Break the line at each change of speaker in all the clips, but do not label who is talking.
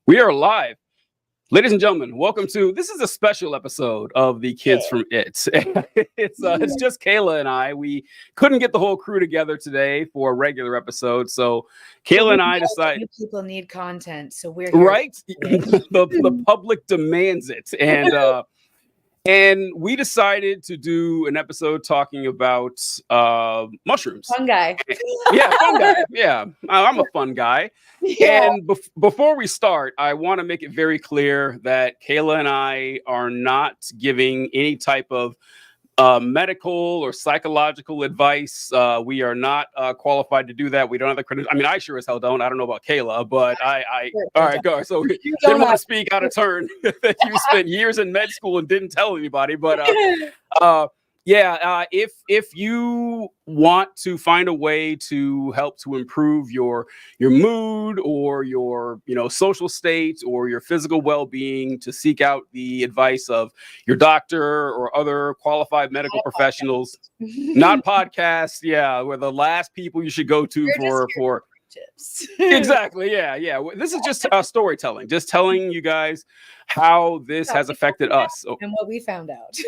We are live. Ladies and gentlemen, welcome to, this is a special episode of the Kids from It. It's just Kayla and I. We couldn't get the whole crew together today for a regular episode. So Kayla and I decided.
People need content, so we're here.
Right? the public demands it. And we decided to do an episode talking about mushrooms.
Fun guy.
Yeah, fun guy. Yeah, I'm a fun guy. Yeah. And before we start, I want to make it very clear that Kayla and I are not giving any type of medical or psychological advice. We are not qualified to do that. We don't have the credentials. I mean, I sure as hell don't. I don't know about Kayla, but I all right, go. So didn't want to speak out of turn that you spent years in med school and didn't tell anybody. But if you want to find a way to help to improve your mood or your social state or your physical well-being, to seek out the advice of your doctor or other qualified medical professionals. Not podcasts, we're the last people you should go to for tips. Exactly. Yeah. This is just storytelling, just telling you guys how this has affected us
and what we found out.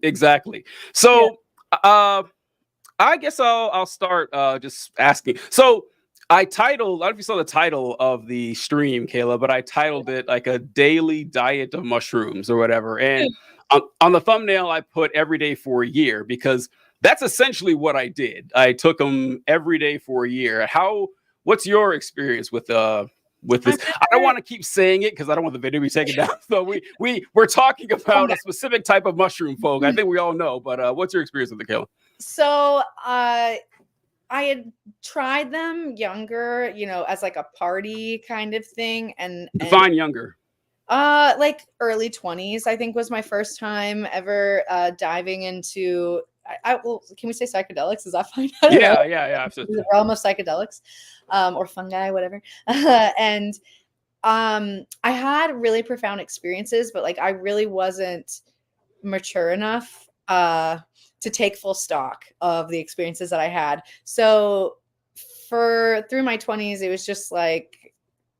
Exactly. So I guess I'll start just asking. So I don't know if you saw the title of the stream, Kayla, but I titled it like a daily diet of mushrooms or whatever. And on the thumbnail, I put every day for a year, because that's essentially what I did. I took them every day for a year. What's your experience with this? I don't want to keep saying it because I don't want the video to be taken down. So we're talking about a specific type of mushroom, folk. I think we all know, but what's your experience with the Kayla?
So I had tried them younger, as like a party kind of thing. And
define younger.
Like early 20s, I think, was my first time ever diving into. Can we say psychedelics? Is that fine?
Yeah, absolutely.
The realm of psychedelics, or fungi, whatever. And I had really profound experiences, but like I really wasn't mature enough to take full stock of the experiences that I had. So through my 20s, it was just like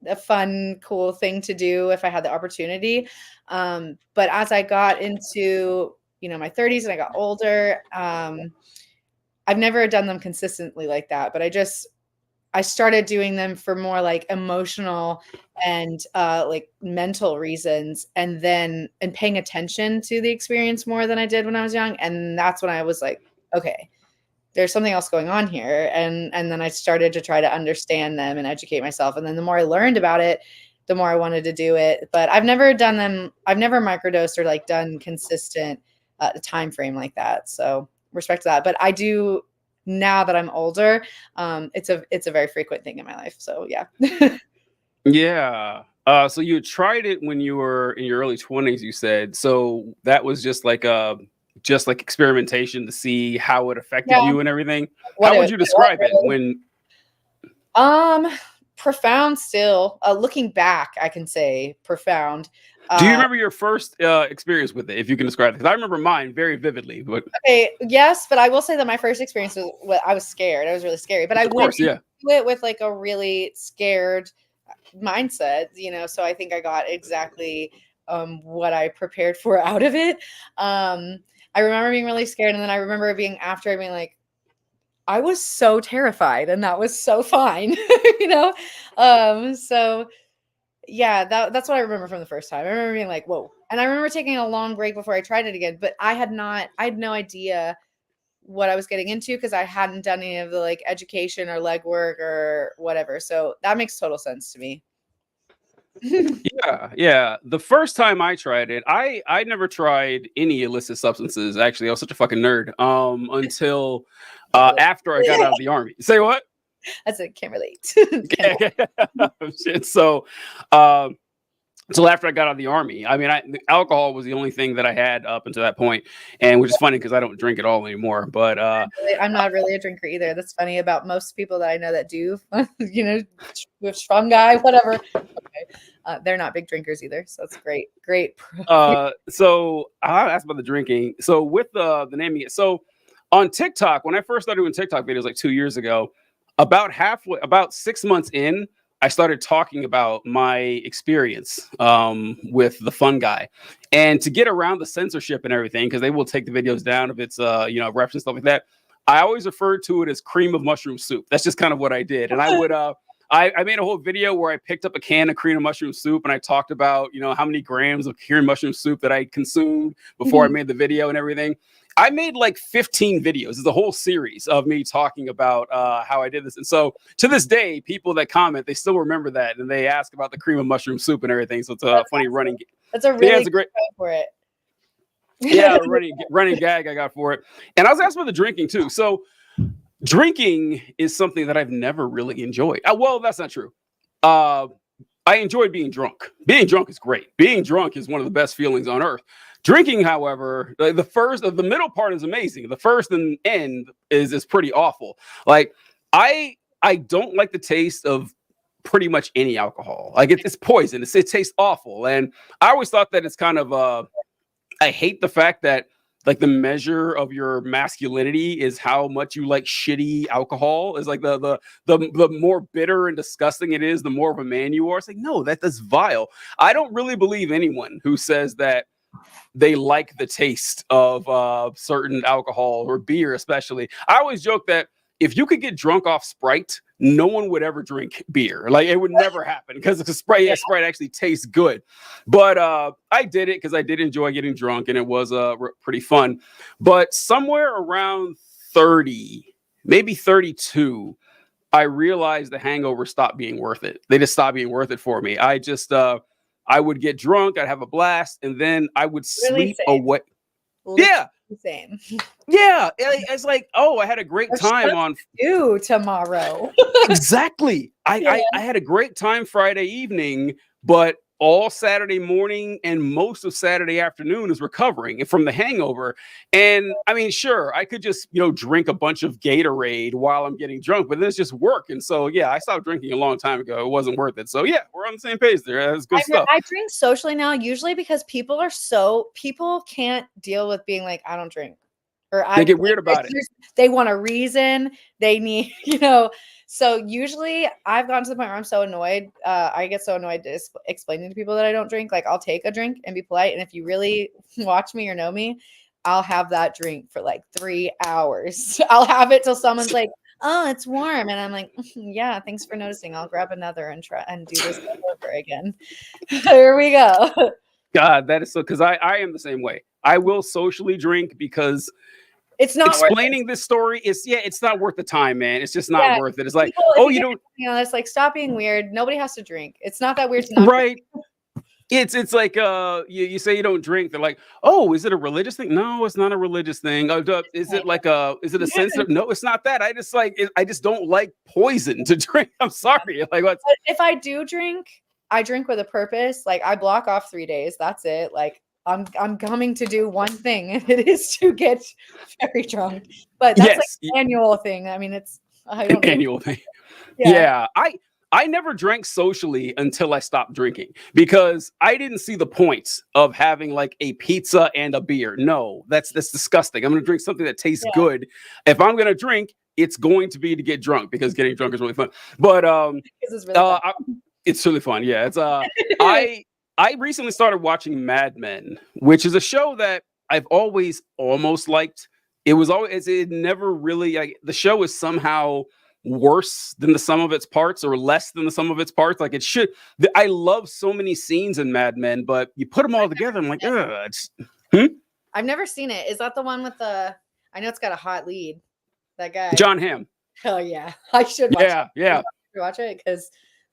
a fun, cool thing to do if I had the opportunity. But as I got into my 30s and I got older, I've never done them consistently like that, but I started doing them for more like emotional and like mental reasons, and paying attention to the experience more than I did when I was young. And that's when I was like, okay, there's something else going on here. And then I started to try to understand them and educate myself. And then the more I learned about it, the more I wanted to do it. But I've never done them. I've never microdosed or like done consistent time frame like that. So respect to that. But I do, now that I'm older, it's a very frequent thing in my life. So yeah.
Yeah. So you tried it when you were in your early 20s, you said. So that was just like experimentation to see how it affected you and everything. How would you describe it when?
Profound still. Looking back, I can say profound.
Do you remember your first experience with it, if you can describe it? Because I remember mine very vividly. But
okay, yes, but I will say that my first experience was I was scared. I was really scary, but I went into it with like a really scared mindset, So I think I got exactly what I prepared for out of it. I remember being really scared, and then I remember being like, I was so terrified, and that was so fine, So yeah, that's what I remember from the first time. I remember being like, whoa. And I remember taking a long break before I tried it again, but I had no idea what I was getting into because I hadn't done any of the like education or legwork or whatever. So that makes total sense to me.
Yeah. The first time I tried it, I never tried any illicit substances. Actually, I was such a fucking nerd until after I got out of the Army. Say what?
I said, can't relate.
Shit. So, until after I got out of the Army, I mean, alcohol was the only thing that I had up until that point, and which is funny because I don't drink at all anymore. But
I'm not really a drinker either. That's funny about most people that I know that do, with fungi, whatever. Okay. They're not big drinkers either, so it's great.
So I'll ask about the drinking. So with the naming it, so on TikTok, when I first started doing TikTok videos like 2 years ago. About 6 months in, I started talking about my experience with the fun guy, and to get around the censorship and everything, because they will take the videos down if it's reference and stuff like that. I always referred to it as cream of mushroom soup. That's just kind of what I did, and I would. I made a whole video where I picked up a can of cream of mushroom soup and I talked about, how many grams of cream of mushroom soup that I consumed before I made the video and everything. I made like 15 videos. It's a whole series of me talking about how I did this. And so to this day, people that comment, they still remember that. And they ask about the cream of mushroom soup and everything. So it's a funny running.
That's a really good great for it.
Yeah, running gag I got for it. And I was asked about the drinking too. So drinking is something that I've never really enjoyed. Well, that's not true. I enjoyed being drunk. Being drunk is great. Being drunk is one of the best feelings on earth. Drinking, however, the middle part is amazing. The first and end is pretty awful. Like I don't like the taste of pretty much any alcohol. Like it's poison. It tastes awful. And I always thought that it's kind of I hate the fact that like the measure of your masculinity is how much you like shitty alcohol. Is like the more bitter and disgusting it is, the more of a man you are. It's like, no, that's vile. I don't really believe anyone who says that they like the taste of certain alcohol or beer, especially. I always joke that if you could get drunk off Sprite, no one would ever drink beer. Like it would never happen because Sprite actually tastes good. But I did it because I did enjoy getting drunk and it was pretty fun. But somewhere around 30, maybe 32, I realized the hangover stopped being worth it. They just stopped being worth it for me. I just I would get drunk, I'd have a blast, and then I would sleep away. Yeah.
Same.
Yeah. It's like, I had a great time on
tomorrow.
Exactly. I had a great time Friday evening, but all Saturday morning and most of Saturday afternoon is recovering from the hangover. And I mean, sure, I could just, drink a bunch of Gatorade while I'm getting drunk, but then it's just work. And so, yeah, I stopped drinking a long time ago. It wasn't worth it. So yeah, we're on the same page there. That's good stuff.
I drink socially now, usually because people can't deal with being like, I don't drink. Or
they get weird about it.
They want a reason. They need, So usually I've gotten to the point where I'm so annoyed. I get so annoyed explaining to people that I don't drink. Like I'll take a drink and be polite. And if you really watch me or know me, I'll have that drink for like 3 hours. I'll have it till someone's like, oh, it's warm. And I'm like, yeah, thanks for noticing. I'll grab another and try and do this over again. Here we go.
God, that is so, because I am the same way. I will socially drink because
it's not
explaining this story it's not worth the time, man. It's just not worth it. It's like, you don't,
it's like, stop being weird. Nobody has to drink. It's not that weird to not
right. Drink. It's like you say you don't drink. They're like, oh, is it a religious thing? No, it's not a religious thing. Is it like is it a sensitive? No, it's not that. I just don't like poison to drink. I'm sorry. Like what?
If I do drink, I drink with a purpose. Like I block off 3 days. That's it. Like I'm coming to do one thing, and it is to get very drunk. But that's like an annual thing. I mean, it's
an annual thing. Yeah. I never drank socially until I stopped drinking because I didn't see the points of having like a pizza and a beer. No, that's disgusting. I'm going to drink something that tastes good. If I'm going to drink, it's going to be to get drunk because getting drunk is really fun. But
it's really fun.
It's really fun. Yeah, it's I recently started watching Mad Men, which is a show that I've always almost liked. It never really, the show is somehow worse than the sum of its parts or less than the sum of its parts. Like it should. I love so many scenes in Mad Men, but you put them all together, I'm like,
I've never seen it. Is that the one with I know it's got a hot lead. That guy.
John Hamm.
Oh yeah. I should watch it.
Yeah.
Watch it because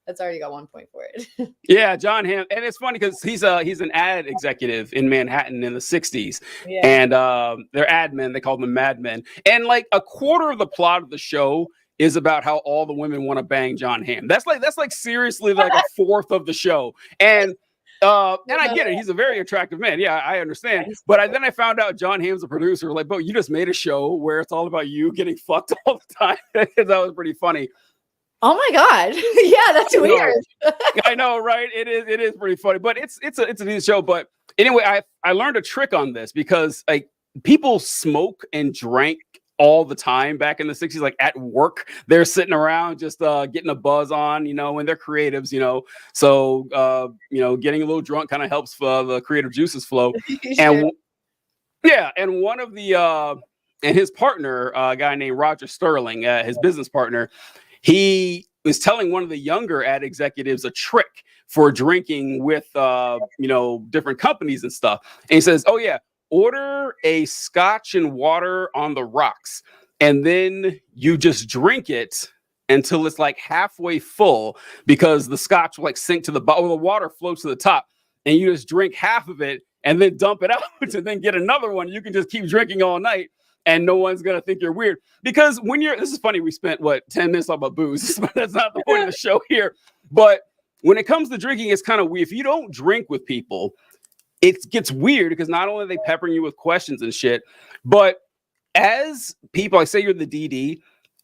that's already got 1 point for it.
Yeah, John Hamm. And it's funny because he's an ad executive in Manhattan in the 60s. Yeah. And they're ad men. They call them Mad Men. And like a quarter of the plot of the show is about how all the women want to bang John Hamm. That's like seriously like a fourth of the show. And I get it. He's a very attractive man. Yeah, I understand. But then I found out John Hamm's a producer. Like, bro, you just made a show where it's all about you getting fucked all the time. That was pretty funny.
Oh my God. Yeah, that's weird.
I know, right? It is pretty funny, but it's a neat show. But anyway, I learned a trick on this because like people smoke and drank all the time back in the 60s, like at work. They're sitting around just getting a buzz on, and they're creatives, So, getting a little drunk kind of helps for the creative juices flow.
Sure.
And yeah, and one of the and his partner, a guy named Roger Sterling, his business partner, he was telling one of the younger ad executives a trick for drinking with different companies and stuff. And he says, "Oh yeah, order a scotch and water on the rocks, and then you just drink it until it's like halfway full, because the scotch will like sink to the bottom, the water floats to the top, and you just drink half of it and then dump it out and then get another one. You can just keep drinking all night and no one's going to think you're weird." Because this is funny, we spent 10 minutes talking about booze, but that's not the point of the show here. But when it comes to drinking, it's kind of weird. If you don't drink with people, it gets weird, because not only are they peppering you with questions and shit, but as people, like say you're the DD,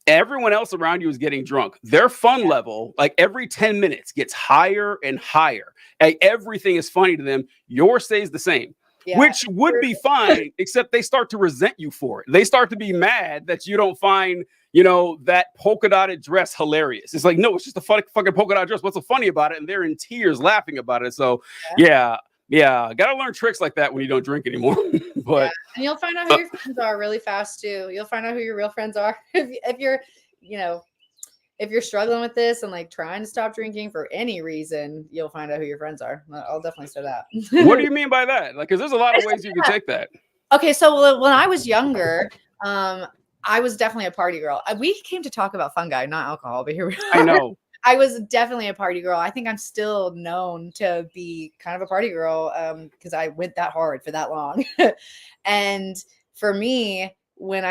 everyone else around you is getting drunk. Their fun level, like every 10 minutes, gets higher and higher. Like everything is funny to them. Yours stays the same, which would be fine, except they start to resent you for it. They start to be mad that you don't find, that polka dotted dress hilarious. It's like, no, it's just a fucking polka dot dress. What's so funny about it? And they're in tears laughing about it. So yeah. Gotta learn tricks like that when you don't drink anymore. But
and you'll find out who your friends are really fast too. You'll find out who your real friends are if you're, if you're struggling with this and like trying to stop drinking for any reason. You'll find out who your friends are. I'll definitely say that.
What do you mean by that? Like, because there's a lot of ways you can take that.
Okay, so when I was younger, I was definitely a party girl. We came to talk about fungi, not alcohol, but here we are.
I know.
I was definitely a party girl. I think I'm still known to be kind of a party girl because I went that hard for that long. And for me, when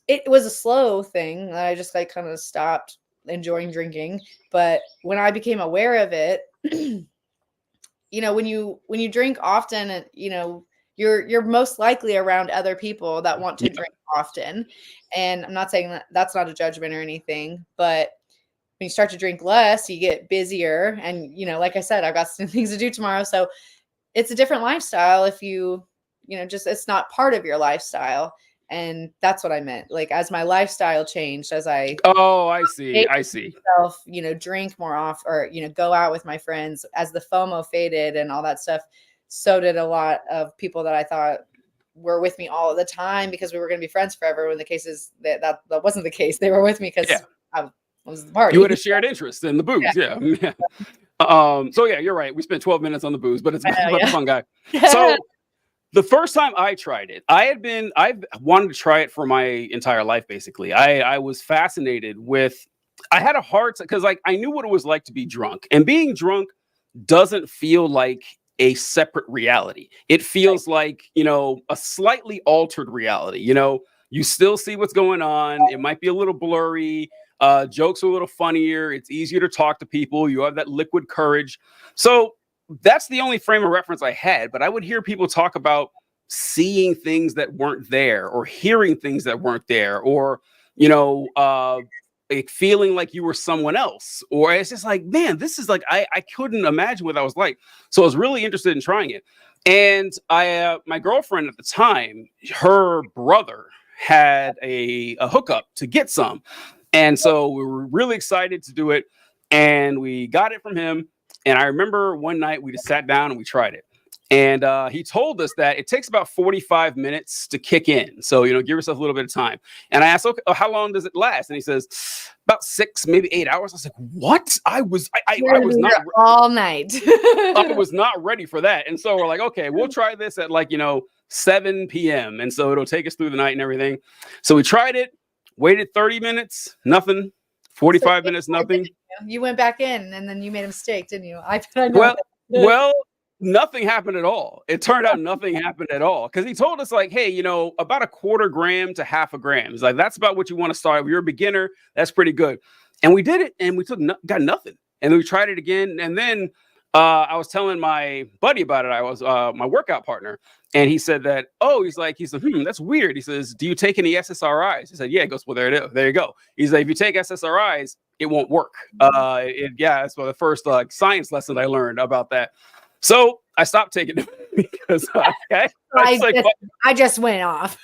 it was a slow thing. I just like kind of stopped enjoying drinking. But when I became aware of it, when you drink often, you're most likely around other people that want to drink often. And I'm not saying that that's not a judgment or anything, but when you start to drink less, you get busier. And, like I said, I've got some things to do tomorrow. So it's a different lifestyle if it's not part of your lifestyle. And that's what I meant. Like, as my lifestyle changed, as I
see.
Myself, drink more often, or, go out with my friends, as the FOMO faded and all that stuff, so did a lot of people that I thought were with me all the time because we were going to be friends forever. When the case is that wasn't the case. They were with me because I was the party.
You had a shared interest in the booze. Yeah. So yeah, you're right. We spent 12 minutes on the booze, but it's about the fun guy. So the first time I tried it, I've wanted to try it for my entire life. Basically, I was fascinated with, I had a hard time because I knew what it was like to be drunk, and being drunk doesn't feel like a separate reality. It feels like, a slightly altered reality. You still see what's going on. It might be a little blurry. Jokes are a little funnier. It's easier to talk to people. You have that liquid courage. So that's the only frame of reference I had. But I would hear people talk about seeing things that weren't there, or hearing things that weren't there, or, like feeling like you were someone else. Or it's just like, man, this is like, I couldn't imagine what that was like. So I was really interested in trying it. And my girlfriend at the time, her brother had a hookup to get some. And so we were really excited to do it, and we got it from him. And I remember one night we just sat down and we tried it. And he told us that it takes about 45 minutes to kick in. So, give yourself a little bit of time. And I asked, okay, how long does it last? And he says, about 6, maybe 8 hours. I was like, what? I was not
all night.
I was not ready for that. And so we're like, okay, we'll try this at 7 p.m. And so it'll take us through the night and everything. So we tried it, waited 30 minutes, nothing. 45 minutes, nothing.
You went back in and then you made a mistake, didn't you?
Well, nothing happened at all. It turned out nothing happened at all. Because he told us hey, about a 1/4 gram to 1/2 gram. It's like, that's about what you want to start. If you're a beginner, that's pretty good. And we did it, and we got nothing. And then we tried it again. And then I was telling my buddy about it. I was my workout partner. And he said that, he said, that's weird. He says, do you take any SSRIs? He said, yeah. He goes, well, there it is. There you go. He's like, if you take SSRIs, it won't work. That's the first science lesson I learned about that. So I stopped taking them because I just went off.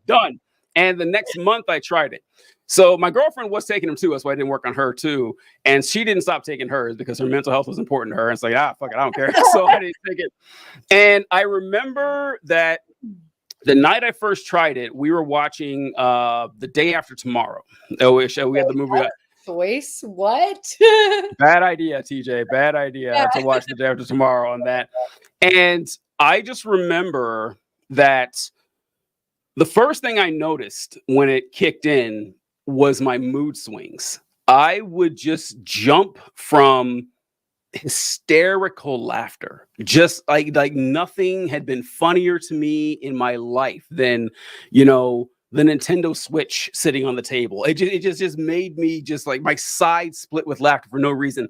Done. And the next month I tried it. So my girlfriend was taking them too. That's why I didn't work on her too. And she didn't stop taking hers because her mental health was important to her. And it's like, fuck it, I don't care. So I didn't take it. And I remember that the night I first tried it, we were watching The Day After Tomorrow. We had the movie.
Choice? What?
Bad idea, TJ. Bad idea to watch The Day After Tomorrow on that. And I just remember that the first thing I noticed when it kicked in was my mood swings. I would just jump from hysterical laughter, just like nothing had been funnier to me in my life than, the Nintendo Switch sitting on the table. It just made me just like my side split with laughter for no reason.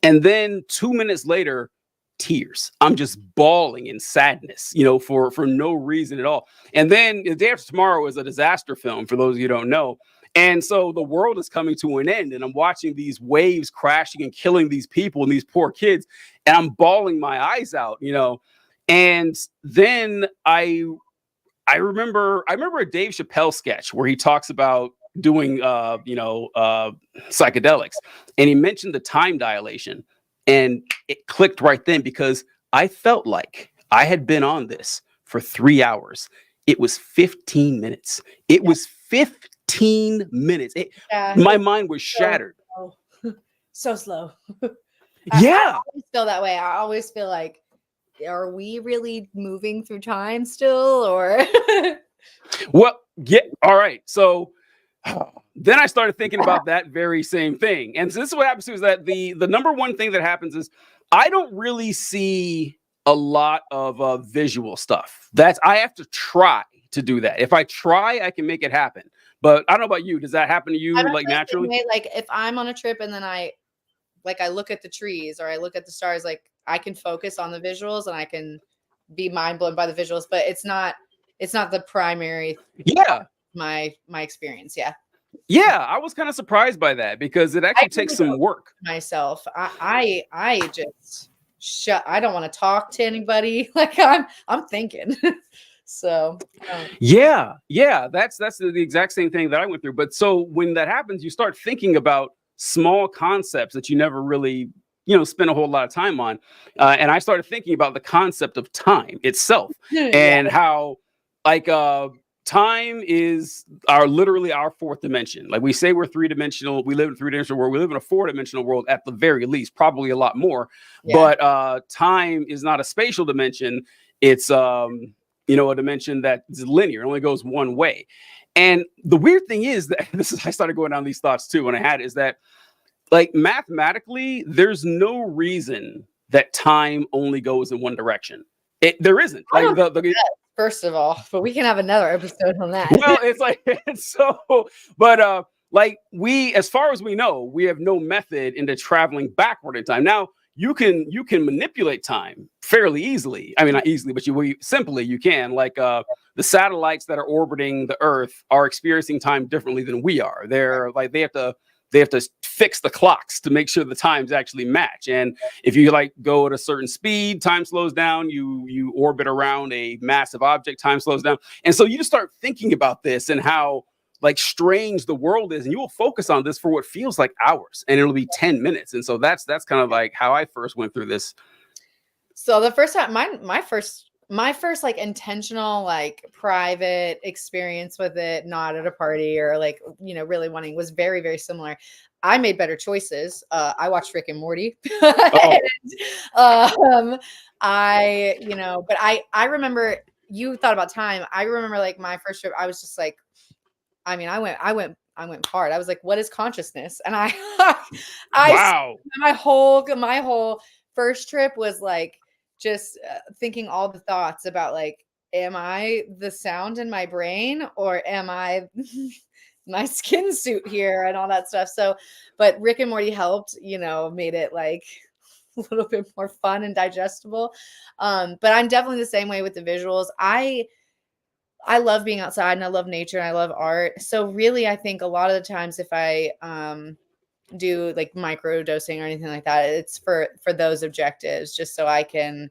And then 2 minutes later, tears. I'm just bawling in sadness, for no reason at all. And then The Day After Tomorrow is a disaster film, for those of you who don't know. And so the world is coming to an end, and I'm watching these waves crashing and killing these people and these poor kids, and I'm bawling my eyes out, And then I remember a Dave Chappelle sketch where he talks about doing, psychedelics, and he mentioned the time dilation, and it clicked right then because I felt like I had been on this for 3 hours. It was 15 minutes. It was 15 minutes. My mind was shattered.
So slow.
Yeah.
I always feel that way. I always feel like, are we really moving through time still, or?
Well, yeah. All right. So then I started thinking about that very same thing. And so this is what happens too, is that the number one thing that happens is I don't really see a lot of visual stuff. I have to try to do that. If I try, I can make it happen. But I don't know about you. Does that happen to you like naturally?
Like if I'm on a trip and then I look at the trees or I look at the stars, like I can focus on the visuals and I can be mind blown by the visuals, but it's not the primary.
Yeah.
My experience. Yeah.
Yeah. I was kind of surprised by that because it actually takes some work.
Myself. I just I don't want to talk to anybody. Like I'm thinking. So
yeah, that's the exact same thing that I went through. But so when that happens, you start thinking about small concepts that you never really, spend a whole lot of time on. And I started thinking about the concept of time itself and how like time is literally our fourth dimension. Like we say we're three-dimensional, we live in a three-dimensional world, we live in a four-dimensional world at the very least, probably a lot more. Yeah. But time is not a spatial dimension. It's a dimension that is linear. It only goes one way. And the weird thing is that I started going down these thoughts too when I had is that like mathematically, there's no reason that time only goes in one direction. There isn't. Like
first of all, but we can have another episode on that.
Well, it's like but like as far as we know, we have no method into traveling backward in time. Now, you can manipulate time fairly easily. I mean, not easily, but you can. Like the satellites that are orbiting the Earth are experiencing time differently than we are. They're like they have to fix the clocks to make sure the times actually match. And if you like go at a certain speed, time slows down. You orbit around a massive object, time slows down. And so you just start thinking about this and how like strange the world is, and you will focus on this for what feels like hours, and it'll be 10 minutes. And so that's kind of like how I first went through this.
So the first time, my first like intentional, like private experience with it, not at a party or like, really wanting, was very, very similar. I made better choices. I watched Rick and Morty. And, but I remember you thought about time. I remember like my first trip, I was just like, I went hard. I was like, what is consciousness? And
wow.
My whole first trip was like just thinking all the thoughts about like, am I the sound in my brain or am I my skin suit here and all that stuff? So, but Rick and Morty helped, made it like a little bit more fun and digestible. But I'm definitely the same way with the visuals. I love being outside and I love nature and I love art. So really, I think a lot of the times if I do like micro dosing or anything like that, it's for those objectives, just so I can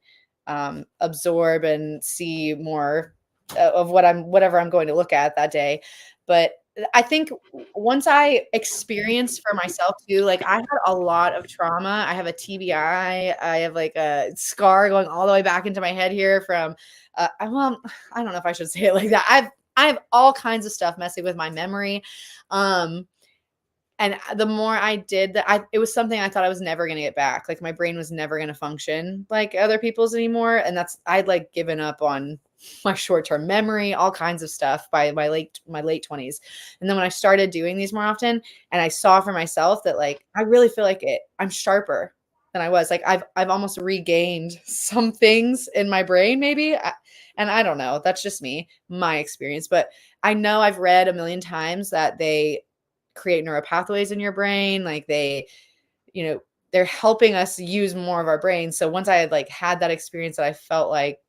absorb and see more of whatever I'm going to look at that day. But I think once I experienced for myself too, like I had a lot of trauma. I have a TBI. I have like a scar going all the way back into my head here from, well, I don't know if I should say it like that. I have all kinds of stuff messing with my memory. And the more I did that, it was something I thought I was never going to get back. Like my brain was never going to function like other people's anymore. And I'd like given up on my short-term memory, all kinds of stuff by my late 20s. And then when I started doing these more often and I saw for myself that like, I really feel like I'm sharper than I was. Like I've almost regained some things in my brain maybe. And I don't know, that's just my experience, but I know I've read a million times that they create neuropathways in your brain. Like they're helping us use more of our brain. So once I had like had that experience that I felt like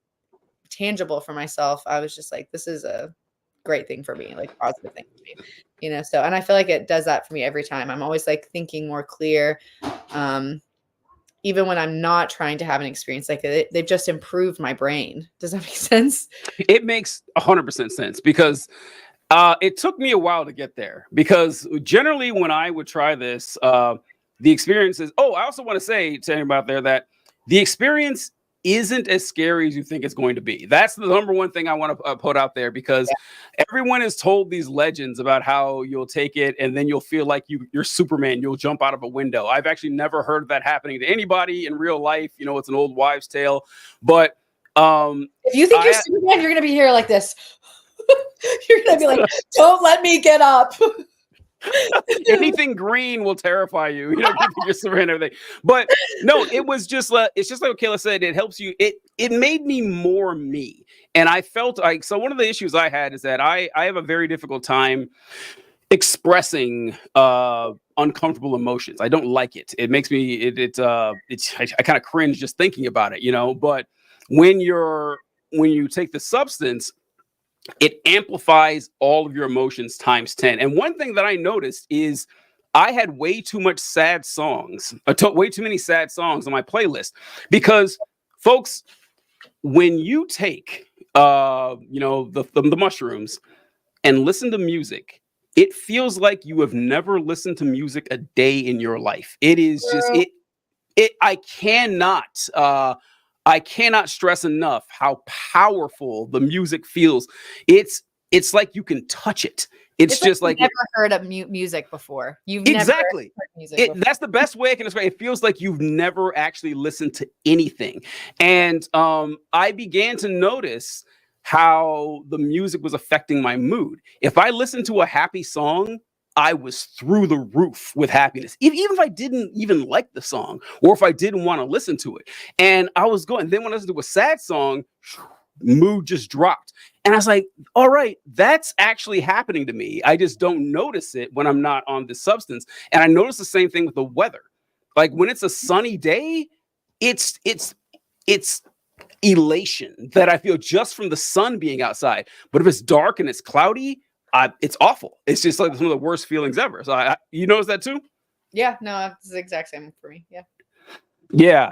tangible for myself, I was just like, this is a great thing for me, like positive thing for me, so, and I feel like it does that for me every time. I'm always like thinking more clear. Even when I'm not trying to have an experience like it, they've just improved my brain. Does that make sense?
It makes 100% sense because it took me a while to get there, because generally when I would try this, the experience is, I also want to say to anybody out there that the experience isn't as scary as you think it's going to be. That's the number one thing I want to put out there, because everyone is told these legends about how you'll take it and then you'll feel like you're Superman. You'll jump out of a window. I've actually never heard of that happening to anybody in real life. It's an old wives' tale. But
if you think you're Superman, you're going to be here like this. You're going to be like, don't let me get up.
Anything green will terrify you. You're Superman and everything. But no, it was just it's just like Kayla said, it helps you. It made me more me. And I felt like, so one of the issues I had is that I have a very difficult time expressing uncomfortable emotions. I don't like it. It makes me I kind of cringe just thinking about it, but when you take the substance, it amplifies all of your emotions times 10. And one thing that I noticed is I had way too much sad songs, way too many sad songs on my playlist, because folks, when you take, the mushrooms and listen to music, it feels like you have never listened to music a day in your life. It is just, I cannot stress enough how powerful the music feels. It's like you can touch it. It's just like
you've never heard of music before. You've
exactly.
Never heard music before.
That's the best way I can describe it. It feels like you've never actually listened to anything. And I began to notice how the music was affecting my mood. If I listened to a happy song, I was through the roof with happiness, even if I didn't even like the song or if I didn't want to listen to it. And I was going, then when I listened to a sad song, mood just dropped. And I was like, all right, that's actually happening to me. I just don't notice it when I'm not on this substance. And I notice the same thing with the weather. Like when it's a sunny day, it's elation that I feel just from the sun being outside. But if it's dark and it's cloudy, it's awful. It's just like some of the worst feelings ever. So you notice that too?
Yeah, no, it's the exact same for me.
Yeah.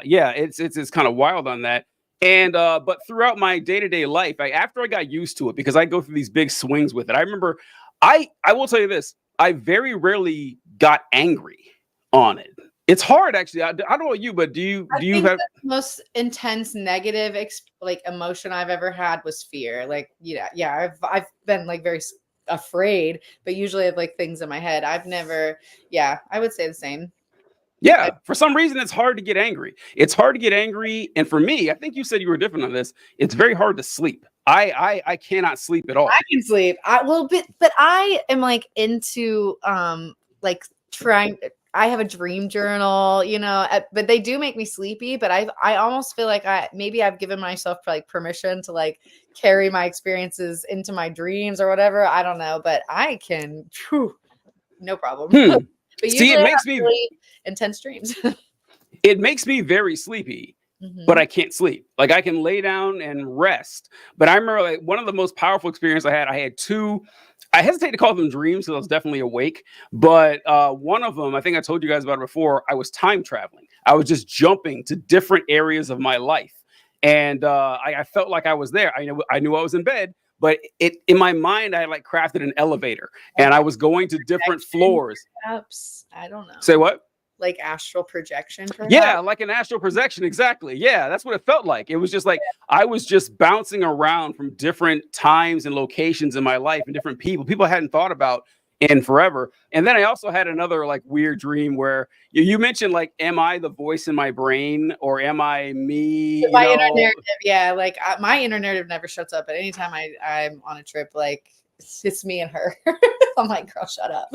It's kind of wild on that. And but throughout my day-to-day life, after I got used to it, because I go through these big swings with it. I remember, I will tell you this, I very rarely got angry on it. It's hard, actually. I don't know about you, but do you have
the most intense negative emotion I've ever had was fear. Like, I've been like very afraid, but usually I have like things in my head. I've never, I would say the same.
Yeah, for some reason, it's hard to get angry. It's hard to get angry. And for me, I think you said you were different on this. It's very hard to sleep. I cannot sleep at all.
I can sleep. But I am like into like trying. I have a dream journal, but they do make me sleepy. But I almost feel like I've given myself like permission to like carry my experiences into my dreams or whatever. I don't know, but I can, no problem. But
see, it makes me
really intense dreams.
It makes me very sleepy, but I can't sleep. Like I can lay down and rest. But I remember like one of the most powerful experiences I had two. I hesitate to call them dreams because I was definitely awake. But one of them, I think I told you guys about it before. I was time traveling. I was just jumping to different areas of my life, and I felt like I was there. I knew I was in bed, but it in my mind, I like crafted an elevator and I was going to different floors.
Perhaps. I don't know.
Say what?
Like astral projection, perhaps?
Yeah, like an astral projection. Exactly. Yeah, that's what it felt like. It was just like I was just bouncing around from different times and locations in my life and different people I hadn't thought about in forever. And then I also had another like weird dream where you mentioned like, am I the voice in my brain or am I me?
My inner narrative, yeah. Like my inner narrative never shuts up. But anytime I'm on a trip, like it's me and her. I'm like, girl, shut up.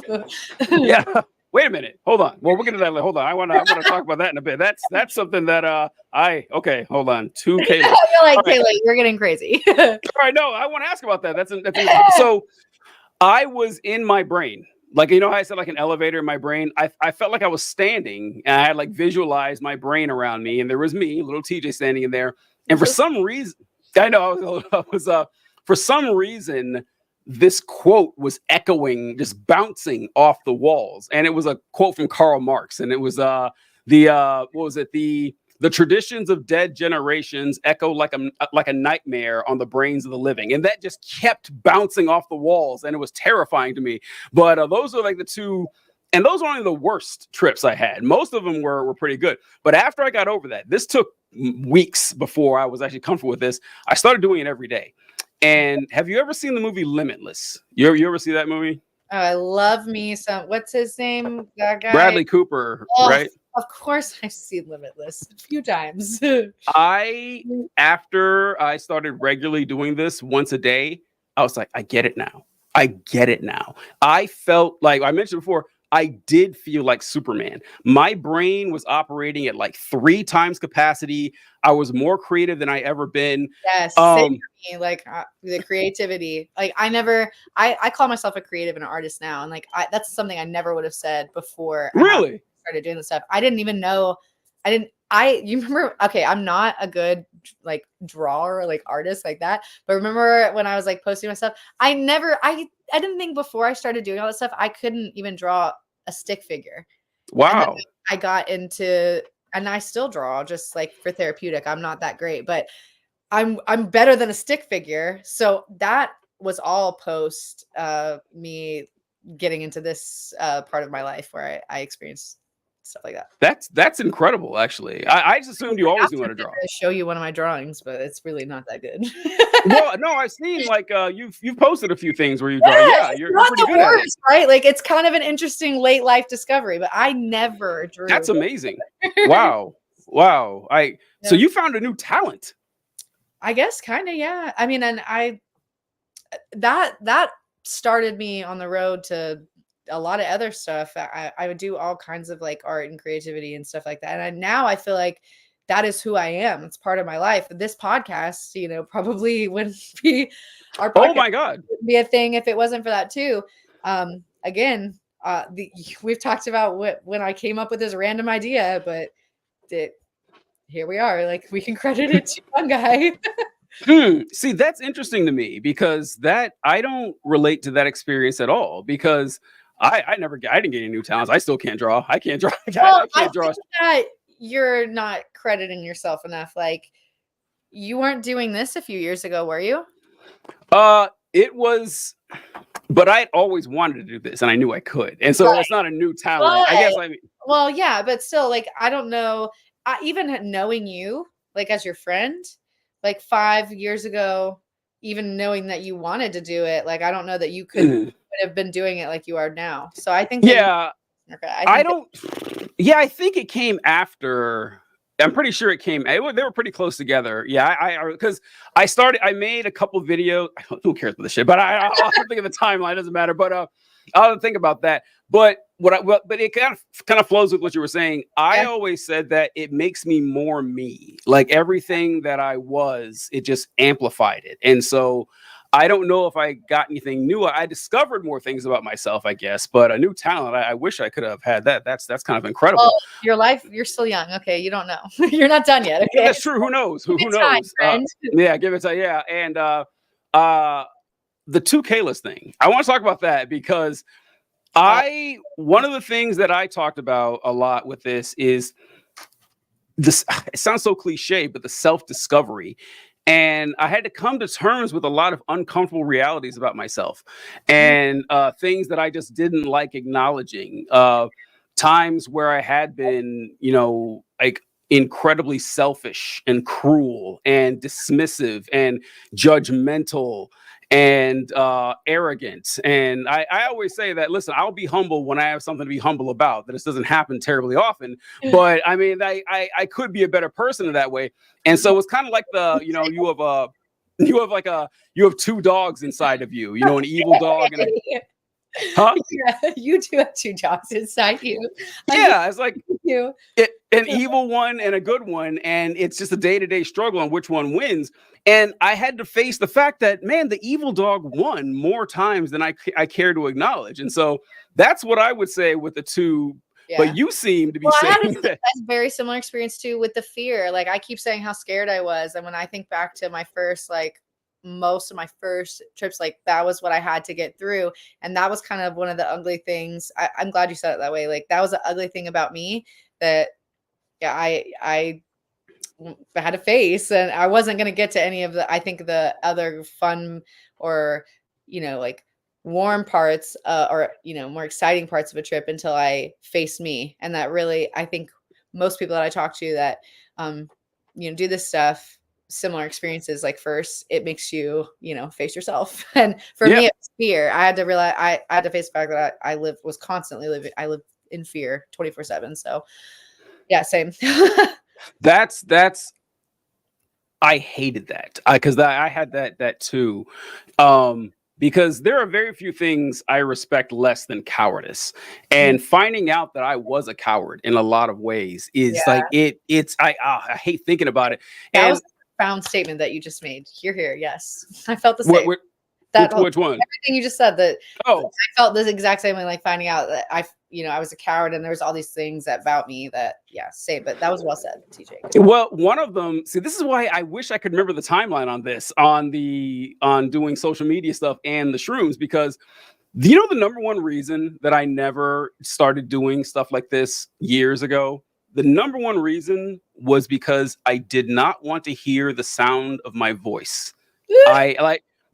Yeah. Wait a minute. Hold on. Well, we're gonna that. Hold on. I want to talk about that in a bit. That's something that okay. Hold on. 2K.
I feel like Kayla, you're getting crazy.
All right. No, I want to ask about that. That's so. I was in my brain, like how I said like an elevator in my brain. I felt like I was standing, and I had like visualized my brain around me, and there was me, little TJ, standing in there. And for some reason, I know I was for some reason. This quote was echoing, just bouncing off the walls. And it was a quote from Karl Marx. And it was what was it? The traditions of dead generations echo like a nightmare on the brains of the living. And that just kept bouncing off the walls. And it was terrifying to me. But those are like the two. And those are only the worst trips I had. Most of them were pretty good. But after I got over that, this took weeks before I was actually comfortable with this. I started doing it every day. And have you ever seen the movie Limitless? You ever see that movie?
Oh, I love me some. What's his name? That guy.
Bradley Cooper, right?
Of course, I've seen Limitless a few times.
After I started regularly doing this once a day, I was like, I get it now. I felt like I mentioned before. I did feel like Superman. My brain was operating at like 3 times capacity. I was more creative than I ever been.
Yes, same for me. Like the creativity. Like I call myself a creative and an artist now, and like that's something I never would have said before.
Really?
I started doing this stuff. I didn't even know. You remember? Okay, I'm not a good like drawer or like artist like that. But remember when I was like posting my stuff? I didn't think before I started doing all this stuff I couldn't even draw a stick figure.
Wow.
I got into, and I still draw just like for therapeutic. I'm not that great, but I'm better than a stick figure. So that was all post me getting into this part of my life where I experienced stuff like that.
That's incredible, actually. I just assumed you always knew how to draw.
Show you one of my drawings, but it's really not that good.
Well, no, I've seen like you've posted a few things where you draw. Yeah, you're pretty good at it.
Right? Like it's kind of an interesting late life discovery, but I never drew.
That's amazing. Wow. So you found a new talent.
I guess kind of, yeah. I mean, and that started me on the road to a lot of other stuff. I would do all kinds of like art and creativity and stuff like that. And now I feel like that is who I am. It's part of my life. This podcast, probably wouldn't be our podcast.
Oh my God.
Wouldn't be a thing if it wasn't for that too. Again, we've talked about when I came up with this random idea, but here we are. Like we can credit it to one guy.
See, that's interesting to me because I don't relate to that experience at all because I didn't get any new talents. I still can't draw. I can't draw. I can't draw.
That you're not crediting yourself enough. Like you weren't doing this a few years ago, were you?
It was, but I always wanted to do this and I knew I could. And so It's not a new talent. I guess
well, yeah, but still, like, I don't know. Even knowing you, like, as your friend, like 5 years ago, even knowing that you wanted to do it, like, I don't know that you could have been doing it like you are now. So I think
I think it came after. I'm pretty sure it came. They were pretty close together. Yeah, because I made a couple videos. Who cares about this shit? But I'll think of the timeline. It doesn't matter. But I'll think about that. But but it kind of flows with what you were saying. I always said that it makes me more me. Like everything that I was, it just amplified it. And so I don't know if I got anything new. I discovered more things about myself, I guess, but a new talent. I wish I could have had that. That's kind of incredible.
Well, your life, you're still young. Okay, you don't know. You're not done yet. Okay,
yeah, that's true. Who knows? Who knows? Yeah, give it time. Yeah, and the 2K-less thing. I want to talk about that because one of the things that I talked about a lot with this is this. It sounds so cliche, but the self-discovery. And I had to come to terms with a lot of uncomfortable realities about myself, and things that I just didn't like acknowledging. Times where I had been, like incredibly selfish and cruel and dismissive and judgmental and arrogant. And I always say that, listen, I'll be humble when I have something to be humble about. That this doesn't happen terribly often, but I mean, I could be a better person in that way. And so it's kind of like you have two dogs inside of you, an evil dog and a huh?
Yeah, you do have two dogs inside you.
Yeah, it's like
you.
An evil one and a good one, and it's just a day-to-day struggle on which one wins. And I had to face the fact that, man, the evil dog won more times than I care to acknowledge. And so that's what I would say with the two. Yeah. But you seem to be saying
that. That's a very similar experience too with the fear. Like I keep saying how scared I was, and when I think back to my first most of my first trips, like that was what I had to get through. And that was kind of one of the ugly things. I'm glad you said it that way. Like that was the ugly thing about me that I had to face, and I wasn't going to get to any of the other fun or, like warm parts or, more exciting parts of a trip until I faced me. And that really, I think most people that I talk to that, do this stuff, similar experiences, like first it makes you face yourself. And for me it's fear. I had to realize I had to face the fact that I lived in fear 24/7. So yeah, same.
that's I hated that because I had that too, because there are very few things I respect less than cowardice, and finding out that I was a coward in a lot of ways is I hate thinking about it.
That was a profound statement that you just made. Here. Yes, I felt the same.
Which one?
Everything you just said. I felt this exact same way. Like finding out that I was a coward, and there's all these things about me that same. But that was well said, TJ.
Well, one of them. See, this is why I wish I could remember the timeline on this, on doing social media stuff and the shrooms, because the number one reason that I never started doing stuff like this years ago. The number one reason was because I did not want to hear the sound of my voice.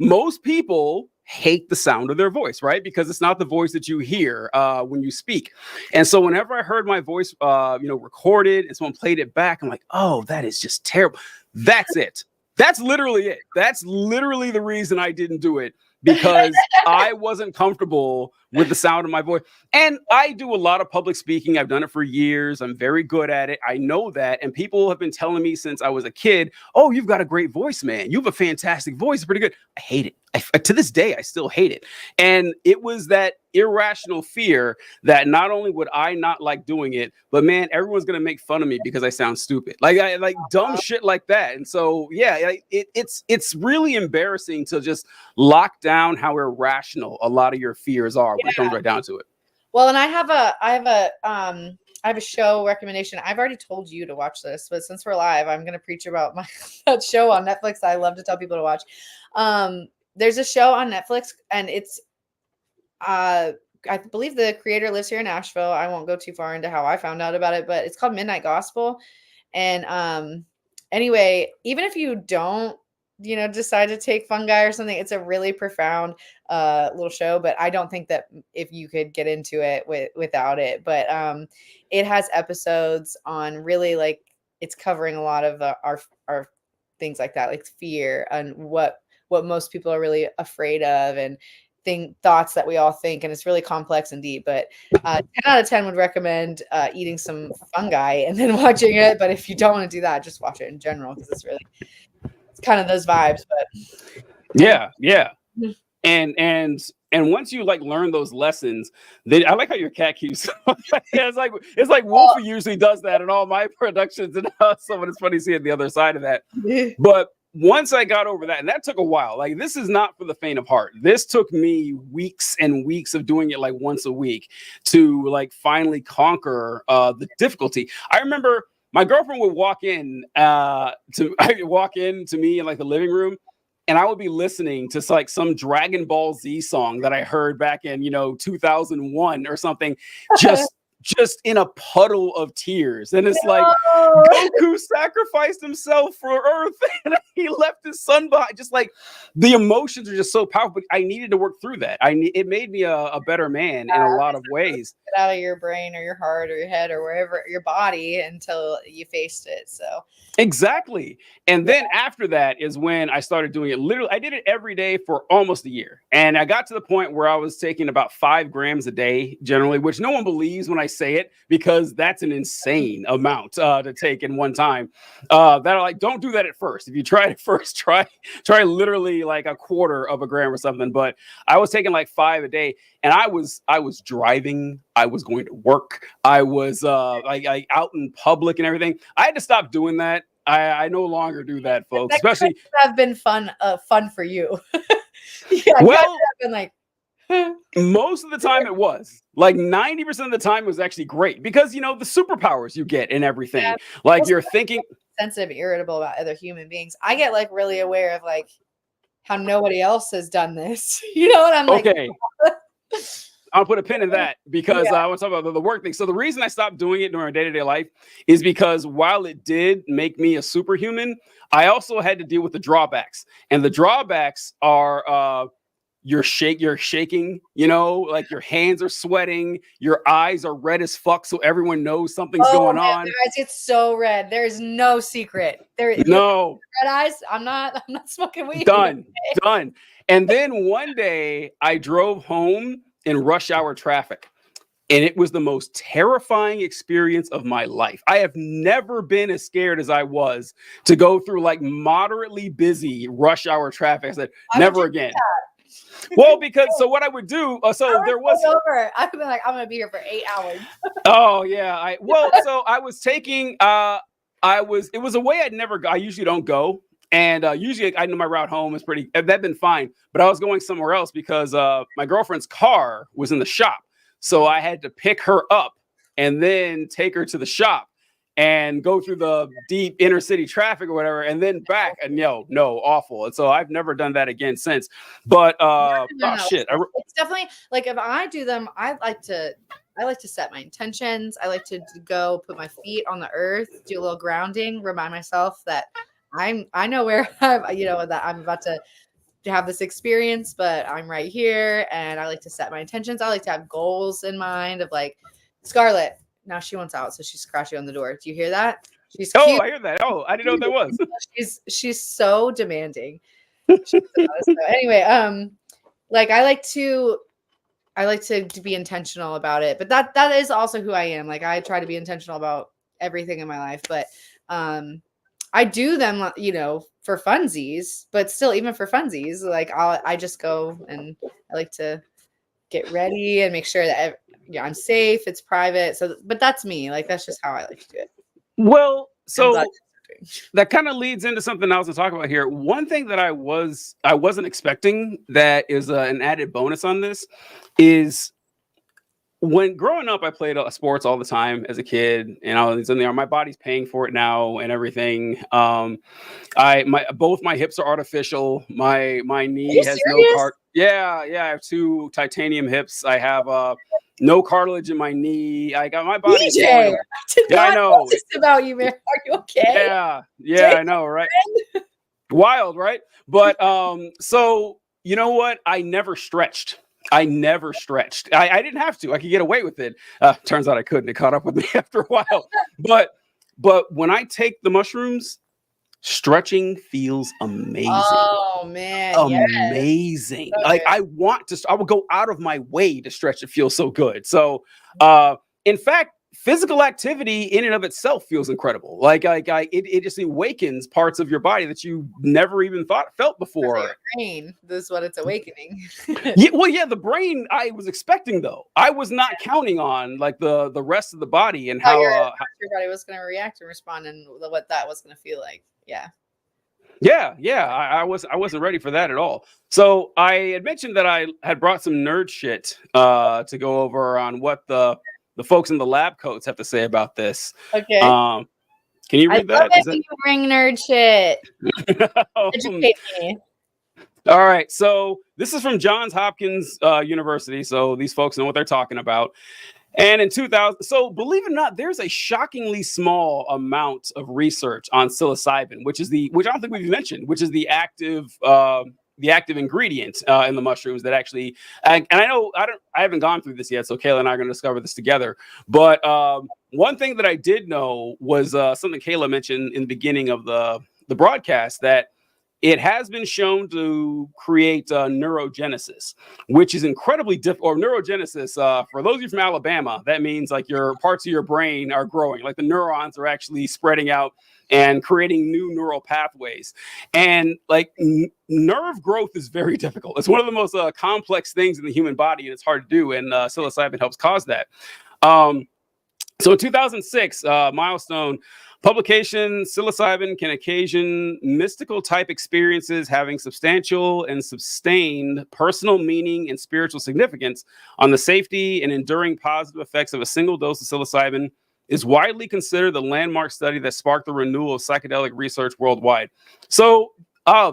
Most people hate the sound of their voice, right? Because it's not the voice that you hear when you speak. And so whenever I heard my voice, recorded and someone played it back, I'm like, oh, that is just terrible. That's it. That's literally it. That's literally the reason I didn't do it, because I wasn't comfortable with the sound of my voice. And I do a lot of public speaking. I've done it for years. I'm very good at it. I know that. And people have been telling me since I was a kid, oh, you've got a great voice, man. You have a fantastic voice. It's pretty good. I hate it. To this day, I still hate it. And it was that irrational fear that not only would I not like doing it, but man, everyone's going to make fun of me because I sound stupid. I like dumb shit like that. And so, it's really embarrassing to just lock down how irrational a lot of your fears are when it comes right down to it.
Well, and I have a show recommendation. I've already told you to watch this, but since we're live, I'm going to preach about that show on Netflix that I love to tell people to watch. There's a show on Netflix, and it's I believe the creator lives here in Nashville. I won't go too far into how I found out about it, but it's called Midnight Gospel. And anyway, even if you don't decide to take fungi or something, it's a really profound little show. But I don't think that if you could get into it without it. But it has episodes on really it's covering a lot of our things like that, like fear and what most people are really afraid of, and thoughts that we all think. And it's really complex and deep. But 10 out of 10 would recommend eating some fungi and then watching it. But if you don't want to do that, just watch it in general, because it's kind of those vibes. But
yeah. And once you learn those lessons, then I like how your cat keeps it's like Wolfie usually does that in all my productions, and so it's funny seeing the other side of that. But once I got over that, and that took a while, this is not for the faint of heart. This took me weeks and weeks of doing it once a week to finally conquer the difficulty. I remember my girlfriend would walk in to me in the living room, and I would be listening to some Dragon Ball Z song that I heard back in 2001 or something, just just in a puddle of tears. And it's like Goku sacrificed himself for Earth and he left his son behind. Just like the emotions are just so powerful. But I needed to work through that. It made me a better man in a lot of ways.
Get out of your brain or your heart or your head or wherever, your body, until you faced it. So
exactly. And then after that is when I started doing it. Literally, I did it every day for almost a year. And I got to the point where I was taking about 5 grams a day generally, which no one believes when I say it, because that's an insane amount to take in one time. That are like, don't do that at first. If you try it first, try literally like a quarter of a gram or something. But I was taking like 5 a day, and I was driving. I was going to work. I was like out in public and everything. I had to stop doing that. I no longer do that, folks.
That
Especially
have been fun for you.
Well,
been like.
Most of the time it was like 90% of the time it was actually great, because the superpowers you get and everything. Yeah. Like you're thinking
sensitive, irritable about other human beings. I get like really aware of like how nobody else has done this. And I'm like,
okay. I'll put a pin in that, because I want to talk about the work thing. So the reason I stopped doing it during our day-to-day life is because while it did make me a superhuman, I also had to deal with the drawbacks. And the drawbacks are you're shaking, like your hands are sweating, your eyes are red as fuck, so everyone knows something's going on.
Their eyes get so red. There's no secret.
No
red eyes. I'm not smoking weed.
Done. And then one day I drove home in rush hour traffic, and it was the most terrifying experience of my life. I have never been as scared as I was to go through like moderately busy rush hour traffic. I said, never again. Well, because so what I would do, there was
over. I'd be like, I'm gonna be here for 8 hours.
Oh yeah, so I was taking it was a way I usually don't go, and usually I know my route home is that'd been fine, but I was going somewhere else because my girlfriend's car was in the shop, so I had to pick her up and then take her to the shop and go through the deep inner city traffic or whatever, and then back. And no, awful. And so I've never done that again since. But shit.
It's definitely like, if I do them, I like to set my intentions. I like to go put my feet on the earth, do a little grounding, remind myself that I know where that I'm about to have this experience, but I'm right here. And I like to set my intentions. I like to have goals in mind of like, Scarlett, now she wants out, so she's scratching on the door. Do you hear that? She's cute.
Oh, I hear that. Oh, I didn't know what that was.
She's so demanding. So anyway, like I like to be intentional about it, but that is also who I am. Like I try to be intentional about everything in my life, but I do them, for funsies, but still, even for funsies, like I just go and I like to get ready and make sure that I'm safe. It's private. So, but that's me. Like, that's just how I like to do it.
Well, so that kind of leads into something else to talk about here. One thing that I wasn't expecting that is an added bonus on this is when growing up, I played sports all the time as a kid, and I was in there. My body's paying for it now and everything. Both my hips are artificial. My knee has no cart. Yeah, I have 2 titanium hips. I have no cartilage in my knee. I got my body.
DJ, I know this about you, man. Are you okay?
Yeah, I know, right? Wild, right? But so you know what? I never stretched. I didn't have to. I could get away with it. Turns out I couldn't. It caught up with me after a while. But when I take the mushrooms, stretching feels amazing.
Oh man,
amazing! Yes. Like I will go out of my way to stretch. It feels so good. So, in fact, physical activity in and of itself feels incredible. It just awakens parts of your body that you never even felt before.
Your brain, this is what it's awakening.
The brain I was expecting, though. I was not counting on like the rest of the body and how your
body was going to react and respond, and what that was going to feel like.
I wasn't ready for that at all. So I had mentioned that I had brought some nerd shit to go over on what the folks in the lab coats have to say about this.
Okay.
Can you read that?
You bring nerd shit. Educate me.
All right. So this is from Johns Hopkins University. So these folks know what they're talking about. And in 2000, so believe it or not, there's a shockingly small amount of research on psilocybin, which I don't think we've mentioned, which is the active ingredient in the mushrooms that actually, and I haven't gone through this yet, so Kayla and I are going to discover this together. But one thing that I did know was something Kayla mentioned in the beginning of the broadcast, that it has been shown to create neurogenesis, which is incredibly difficult. Or neurogenesis, for those of you from Alabama, that means like your parts of your brain are growing, like the neurons are actually spreading out and creating new neural pathways. And like nerve growth is very difficult. It's one of the most complex things in the human body, and it's hard to do. And psilocybin helps cause that. So in 2006, milestone publication, psilocybin can occasion mystical type experiences having substantial and sustained personal meaning and spiritual significance on the safety and enduring positive effects of a single dose of psilocybin is widely considered the landmark study that sparked the renewal of psychedelic research worldwide. So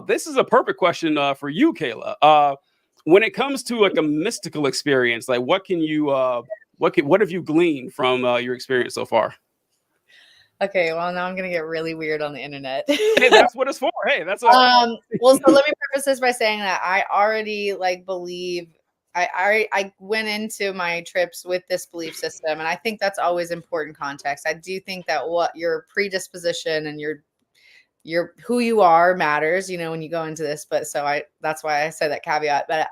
this is a perfect question for you, Kayla. When it comes to like a mystical experience, like what have you gleaned from your experience so far?
Okay, well, now I'm gonna get really weird on the internet.
Hey, that's what it's for. Hey, that's
well, so let me preface this by saying that I already believe I went into my trips with this belief system, and I think that's always important context. I do think that what your predisposition and your who you are matters, when you go into this. But that's why I said that caveat. But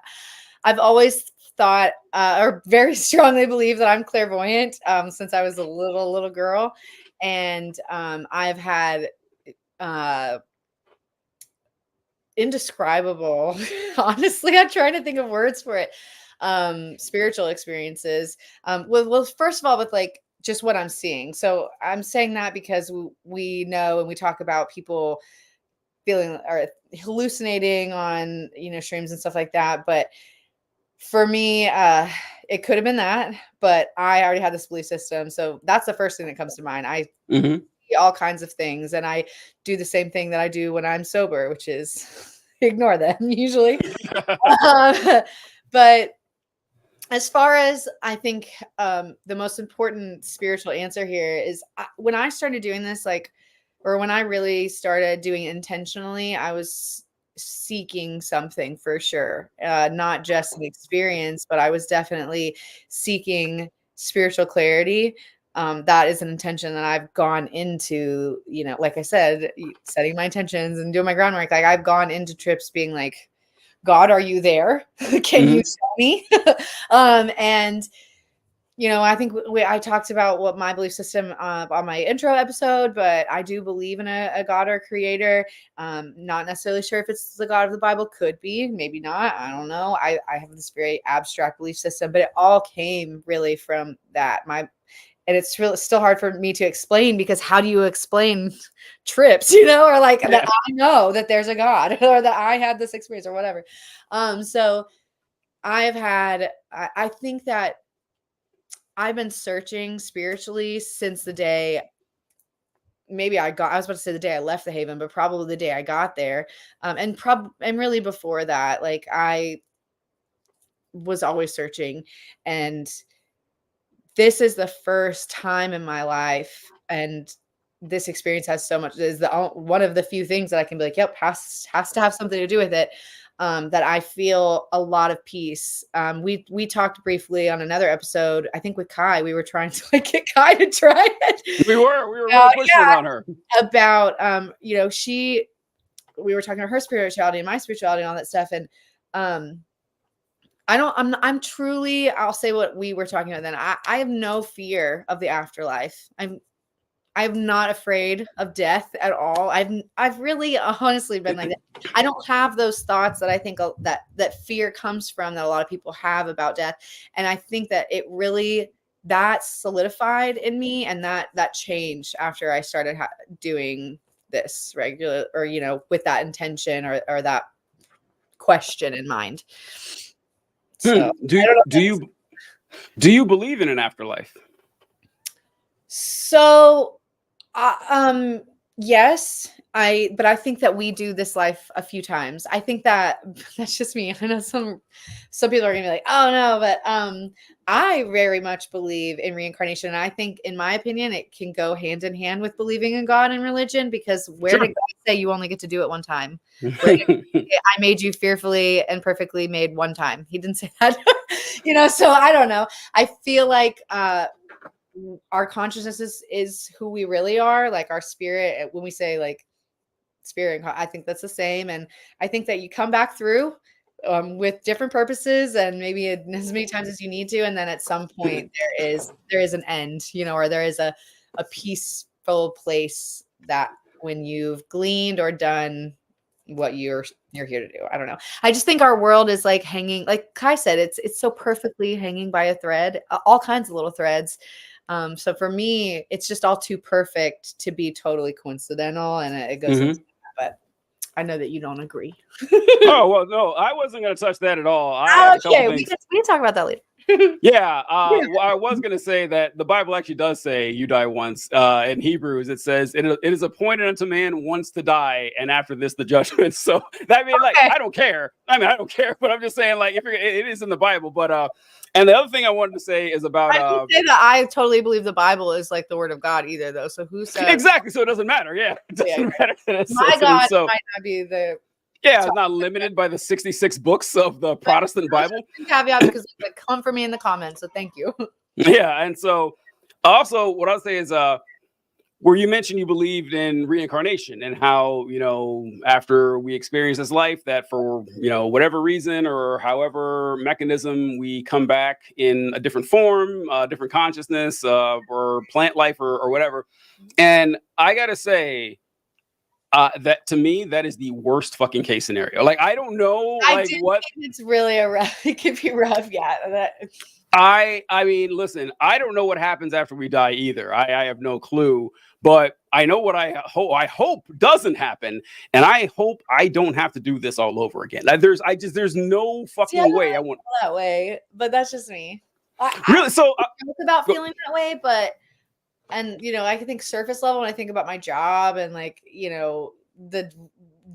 I've always thought or very strongly believe that I'm clairvoyant since I was a little girl. And I've had indescribable, honestly, I'm trying to think of words for it, spiritual experiences. Well, first of all, with just what I'm seeing. So I'm saying that because we know and we talk about people feeling or hallucinating on, streams and stuff like that. But for me, it could have been that, but I already had this belief system. So that's the first thing that comes to mind. I see all kinds of things, and I do the same thing that I do when I'm sober, which is ignore them usually. But as far as I think the most important spiritual answer here is when I started doing this, or when I really started doing it intentionally, I was seeking something for sure, not just an experience, but I was definitely seeking spiritual clarity. That is an intention that I've gone into, like I said, setting my intentions and doing my groundwork. Like I've gone into trips being like, God, are you there? Can you show me? And I think I talked about what my belief system on my intro episode, but I do believe in a God or creator. Not necessarily sure if it's the God of the Bible. Could be, maybe not. I don't know. I have this very abstract belief system, but it all came really from that. And it's really still hard for me to explain, because how do you explain trips, or that I know that there's a God or that I had this experience or whatever. So I think that I've been searching spiritually since the day I was about to say the day I left the Haven, but probably the day I got there. And really before that, I was always searching, and this is the first time in my life, and this experience has so much, is one of the few things that I can be like, yep, has to have something to do with it. That I feel a lot of peace. We talked briefly on another episode, I think with Kai, we were trying to get Kai to try it.
We were really pushing on her
about, we were talking about her spirituality and my spirituality and all that stuff. And, I'm truly, I'll say what we were talking about then. I have no fear of the afterlife. I'm not afraid of death at all. I've really honestly been like that. I don't have those thoughts that I think that fear comes from, that a lot of people have about death. And I think that it really, that solidified in me, and that changed after I started doing this regular, or, with that intention or that question in mind. So,
do you believe in an afterlife?
So, Yes, but I think that we do this life a few times. I think that that's just me. I know some people are gonna be like, oh no, but I very much believe in reincarnation. And I think, in my opinion, it can go hand in hand with believing in God and religion, because where
Sure.
did God say you only get to do it one time? Where did God say, I made you fearfully and perfectly made one time? He didn't say that. So I don't know. I feel like our consciousness is who we really are, like our spirit. When we say like spirit, I think that's the same. And I think that you come back through with different purposes, and maybe as many times as you need to, and then at some point there is an end, or there is a peaceful place that when you've gleaned or done what you're here to do. I don't know. I just think our world is like hanging, like Kai said, it's so perfectly hanging by a thread, all kinds of little threads. So for me, it's just all too perfect to be totally coincidental, and it goes into that, but I know that you don't agree.
Oh, well, no, I wasn't going to touch that at all. I have a couple
Okay, we
things.
can talk about that later.
Yeah, well, I was going to say that the Bible actually does say you die once. In Hebrews, it says it is appointed unto man once to die, and after this, the judgment. So that means, like,
Okay.
I don't care. I mean, I don't care, but I'm just saying, like, if it is in the Bible. But and the other thing I wanted to say is about
I didn't say that I totally believe the Bible is like the word of God either, though. So who says
exactly? So it doesn't matter. Yeah, it doesn't matter.
My God might not be the
yeah, not limited by the 66 books of the Protestant Bible.
Caveat, because it's like, come for me in the comments. So thank you.
Yeah, and so also what I'll say is where you mentioned you believed in reincarnation and how, after we experience this life, that for, whatever reason or however mechanism, we come back in a different form, different consciousness, or plant life or whatever. And I gotta say, that to me, that is the worst fucking case scenario. Like, I don't know, like what
it's really it could be rough. Yeah.
I mean, listen, I don't know what happens after we die either. I have no clue, but I know what I hope doesn't happen, and I hope I don't have to do this all over again. There's no fucking way I want
that way, but that's just me.
Really? So
it's about feeling that way, and I can think surface level when I think about my job and like, the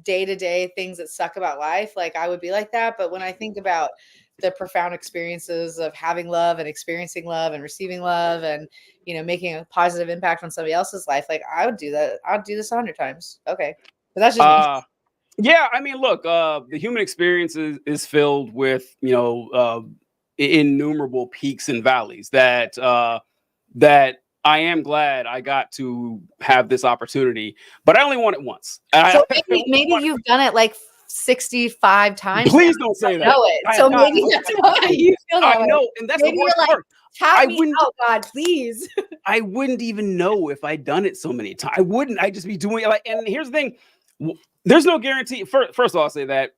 day-to-day things that suck about life, like I would be like that. But when I think about the profound experiences of having love and experiencing love and receiving love and, making a positive impact on somebody else's life, like I would do that. I'd do this 100 times. Okay. But that's just me.
Yeah, I mean, look, the human experience is filled with, innumerable peaks and valleys that I am glad I got to have this opportunity, but I only want it once.
So maybe you've done it like 65 times.
Please don't say that.
Know it. So maybe that's why you feel that way.
I know, and that's the worst part.
Tap me out, God, please.
I wouldn't even know if I'd done it so many times. I wouldn't. I'd just be doing it like. And here's the thing: there's no guarantee. First of all, I'll say that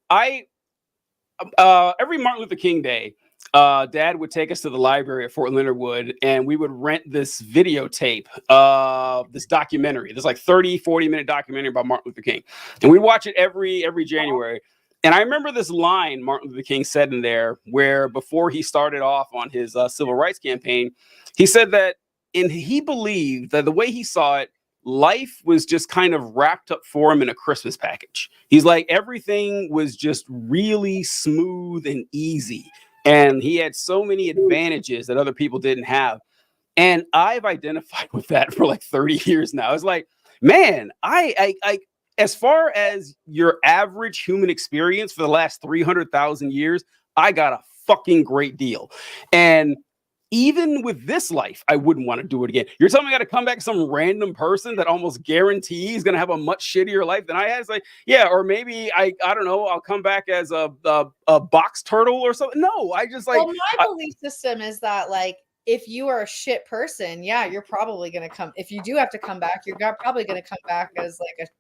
every Martin Luther King Day, Dad would take us to the library at Fort Leonard Wood, and we would rent this videotape, this documentary. There's like 30-40 minute documentary about Martin Luther King, and we watch it every January. And I remember this line Martin Luther King said in there, where before he started off on his civil rights campaign, he said that, and he believed that the way he saw it, life was just kind of wrapped up for him in a Christmas package. He's like, everything was just really smooth and easy. And he had so many advantages that other people didn't have. And I've identified with that for like 30 years now. It's like, man, I as far as your average human experience for the last 300,000 years, I got a fucking great deal. And even with this life, I wouldn't want to do it again. You're telling me I got to come back some random person that almost guarantees going to have a much shittier life than I had? It's like, yeah, or maybe I don't know, I'll come back as a box turtle or something. No, I just like.
Well, my belief system is that like, if you are a shit person, yeah, you're probably going to come. If you do have to come back, you're probably going to come back as like a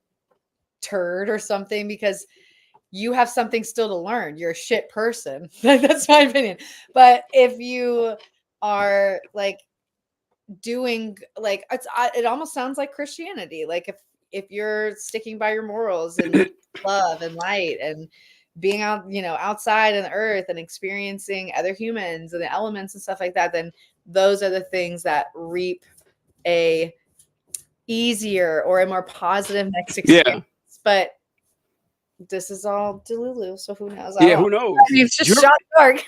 turd or something, because you have something still to learn. You're a shit person. That's my opinion. But if you are like doing like, it almost sounds like Christianity. Like if you're sticking by your morals and love and light and being out, outside in the earth and experiencing other humans and the elements and stuff like that, then those are the things that reap a easier or a more positive next
Yeah.
experience. But this is all Delulu, so who knows?
Yeah, who knows?
I mean, it's just shot dark.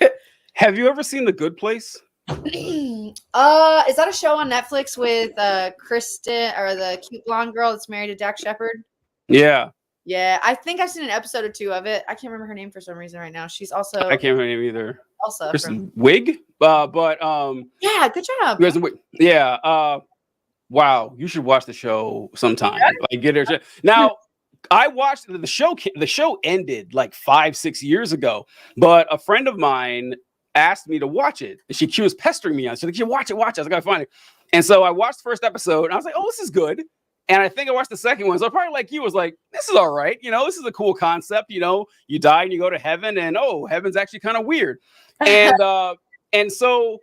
Have you ever seen The Good Place?
Is that a show on Netflix with Kristen, or the cute blonde girl that's married to Dak Shepard?
Yeah.
Yeah, I think I've seen an episode or two of it. I can't remember her name for some reason right now. She's also
I can't remember her name either.
Elsa
Kristen Wiig? But
yeah, good job.
Kristen Wiig. Yeah. Wow, you should watch the show sometime. Like, get her. Now, I watched the show. The show ended like 5-6 years ago, but a friend of mine asked me to watch it. She was pestering me on it. She's like, "You watch it, watch it." I was like, "I gotta find it." And so I watched the first episode, and I was like, "Oh, this is good." And I think I watched the second one. So probably like you was like, "This is all right. You know, this is a cool concept. You know, you die and you go to heaven, and oh, heaven's actually kind of weird." And so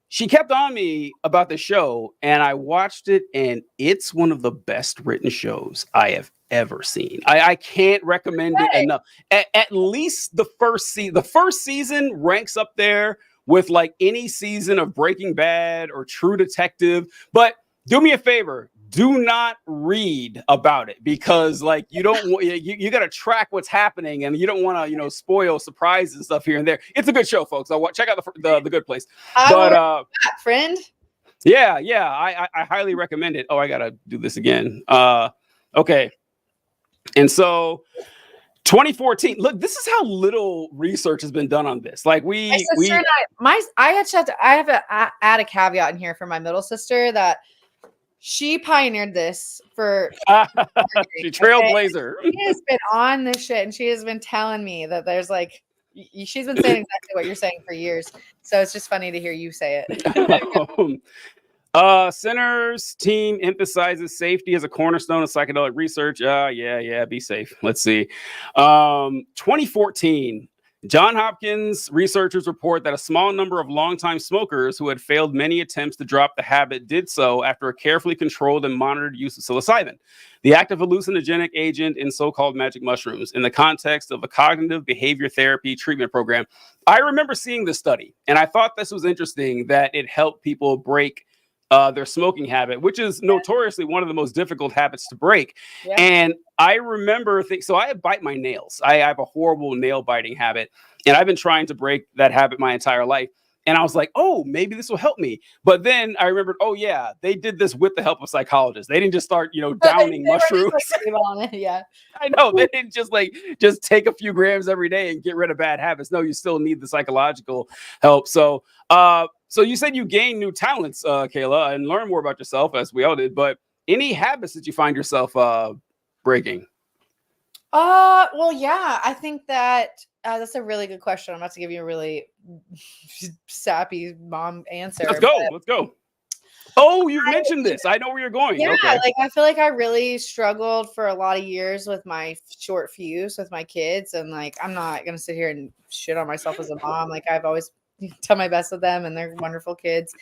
she kept on me about the show, and I watched it, and it's one of the best written shows I have ever seen. I can't recommend it enough. At least the first season. The first season ranks up there with like any season of Breaking Bad or True Detective. But do me a favor. Do not read about it, because like you don't want you got to track what's happening, and you don't want to spoil surprises and stuff here and there. It's a good show, folks. I'll check out the Good Place. But
friend,
yeah, I highly recommend it. Oh, I gotta do this again. Okay, and so 2014. Look, this is how little research has been done on this. Like
my sister and I have to add a caveat in here for my middle sister that she pioneered this for
she trailblazer.
She has been on this shit, and she has been telling me that there's like she's been saying exactly what you're saying for years. So it's just funny to hear you say it.
Center's team emphasizes safety as a cornerstone of psychedelic research. Yeah, be safe. Let's see. 2014. John Hopkins researchers report that a small number of longtime smokers who had failed many attempts to drop the habit did so after a carefully controlled and monitored use of psilocybin, the active hallucinogenic agent in so-called magic mushrooms, in the context of a cognitive behavior therapy treatment program. I remember seeing this study, and I thought this was interesting that it helped people break their smoking habit, which is notoriously one of the most difficult habits to break. Yeah. And I remember so I bite my nails. I have a horrible nail biting habit, and I've been trying to break that habit my entire life. And I was like, oh, maybe this will help me. But then I remembered, oh yeah, they did this with the help of psychologists. They didn't just start, downing mushrooms.
Yeah,
I know. They didn't just take a few grams every day and get rid of bad habits. No, you still need the psychological help. So you said you gained new talents, Kayla, and learn more about yourself, as we all did. But any habits that you find yourself breaking?
Well, yeah, I think that that's a really good question. I'm about to give you a really sappy mom answer.
Let's go. Oh, you've mentioned this. I know where you're going.
Yeah,
okay.
Like I feel like I really struggled for a lot of years with my short fuse with my kids, and like I'm not gonna sit here and shit on myself as a mom. Like I've always done my best with them, and they're wonderful kids.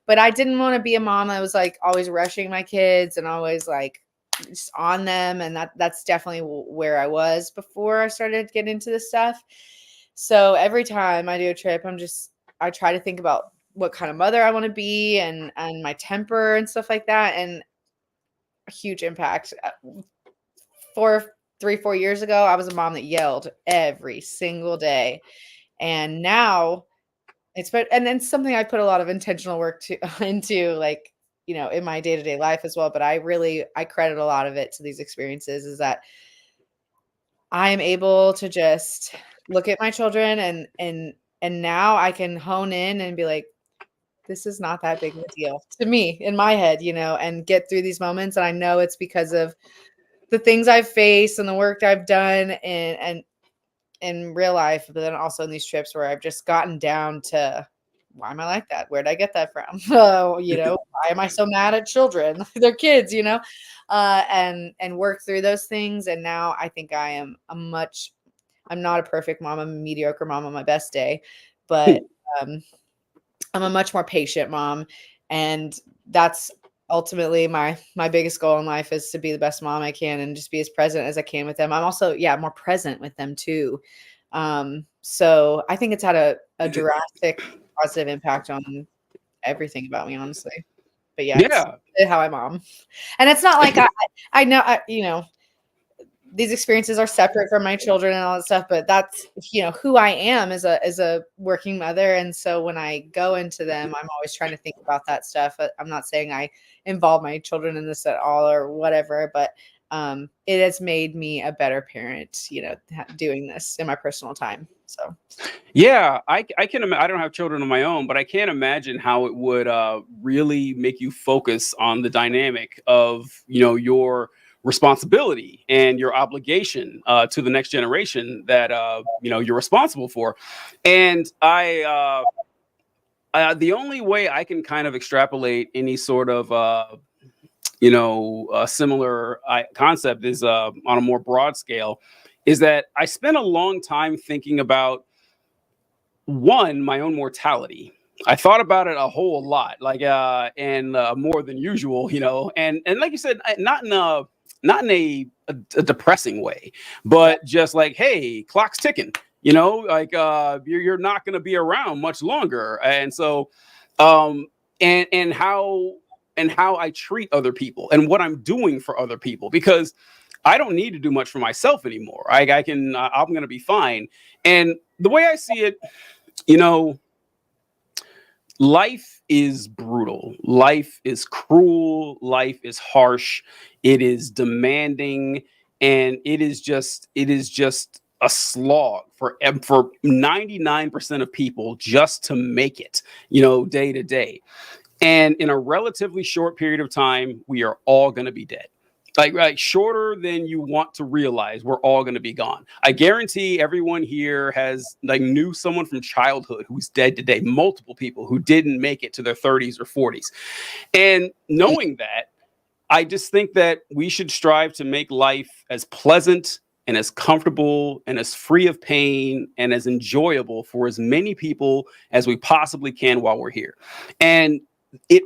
But I didn't want to be a mom that was like always rushing my kids and always like just on them, and that's definitely where I was before I started getting into this stuff. So every time I do a trip, I try to think about what kind of mother I want to be and my temper and stuff like that. And a huge impact. 4 years ago, I was a mom that yelled every single day. And now and then something I put a lot of intentional work into, like, in my day-to-day life as well. But I credit a lot of it to these experiences, is that I'm able to just look at my children and now I can hone in and be like, this is not that big of a deal to me in my head, and get through these moments. And I know it's because of the things I've faced and the work I've done and in real life, but then also in these trips where I've just gotten down to, why am I like that? Where did I get that from? Why am I so mad at children? They're kids, and work through those things. And now I think I'm not a perfect mom. I'm a mediocre mom on my best day, but I'm a much more patient mom. And that's ultimately my biggest goal in life, is to be the best mom I can and just be as present as I can with them. I'm also, more present with them too. So I think it's had a drastic positive impact on everything about me, honestly. But yeah, it's
Yeah.
how I'm mom. And it's not like I know, you know, these experiences are separate from my children and all that stuff, but that's, you know, who I am as a working mother. And so when I go into them, I'm always trying to think about that stuff. I'm not saying I involve my children in this at all or whatever, but it has made me a better parent, you know, doing this in my personal time. So
Yeah, I can. I don't have children of my own, but I can't imagine how it would really make you focus on the dynamic of, you know, your responsibility and your obligation to the next generation that you know, you're responsible for. And the only way I can kind of extrapolate any sort of you know, similar concept is on a more broad scale, is that I spent a long time thinking about, one, my own mortality. I thought about it a whole lot, like and more than usual, you know, and like you said, not in a depressing way, but just like, hey, clock's ticking, you know, like you're not going to be around much longer, and so um and how I treat other people and what I'm doing for other people, because I don't need to do much for myself anymore. I can I'm going to be fine. And the way I see it, you know, life is brutal. Life is cruel. Life is harsh. It is demanding, and it is just a slog for 99% of people just to make it, you know, day to day. And in a relatively short period of time, we are all going to be dead. Like shorter than you want to realize, we're all going to be gone. I guarantee everyone here has like knew someone from childhood who's dead today, multiple people who didn't make it to their 30s or 40s. And knowing that, I just think that we should strive to make life as pleasant and as comfortable and as free of pain and as enjoyable for as many people as we possibly can while we're here. And it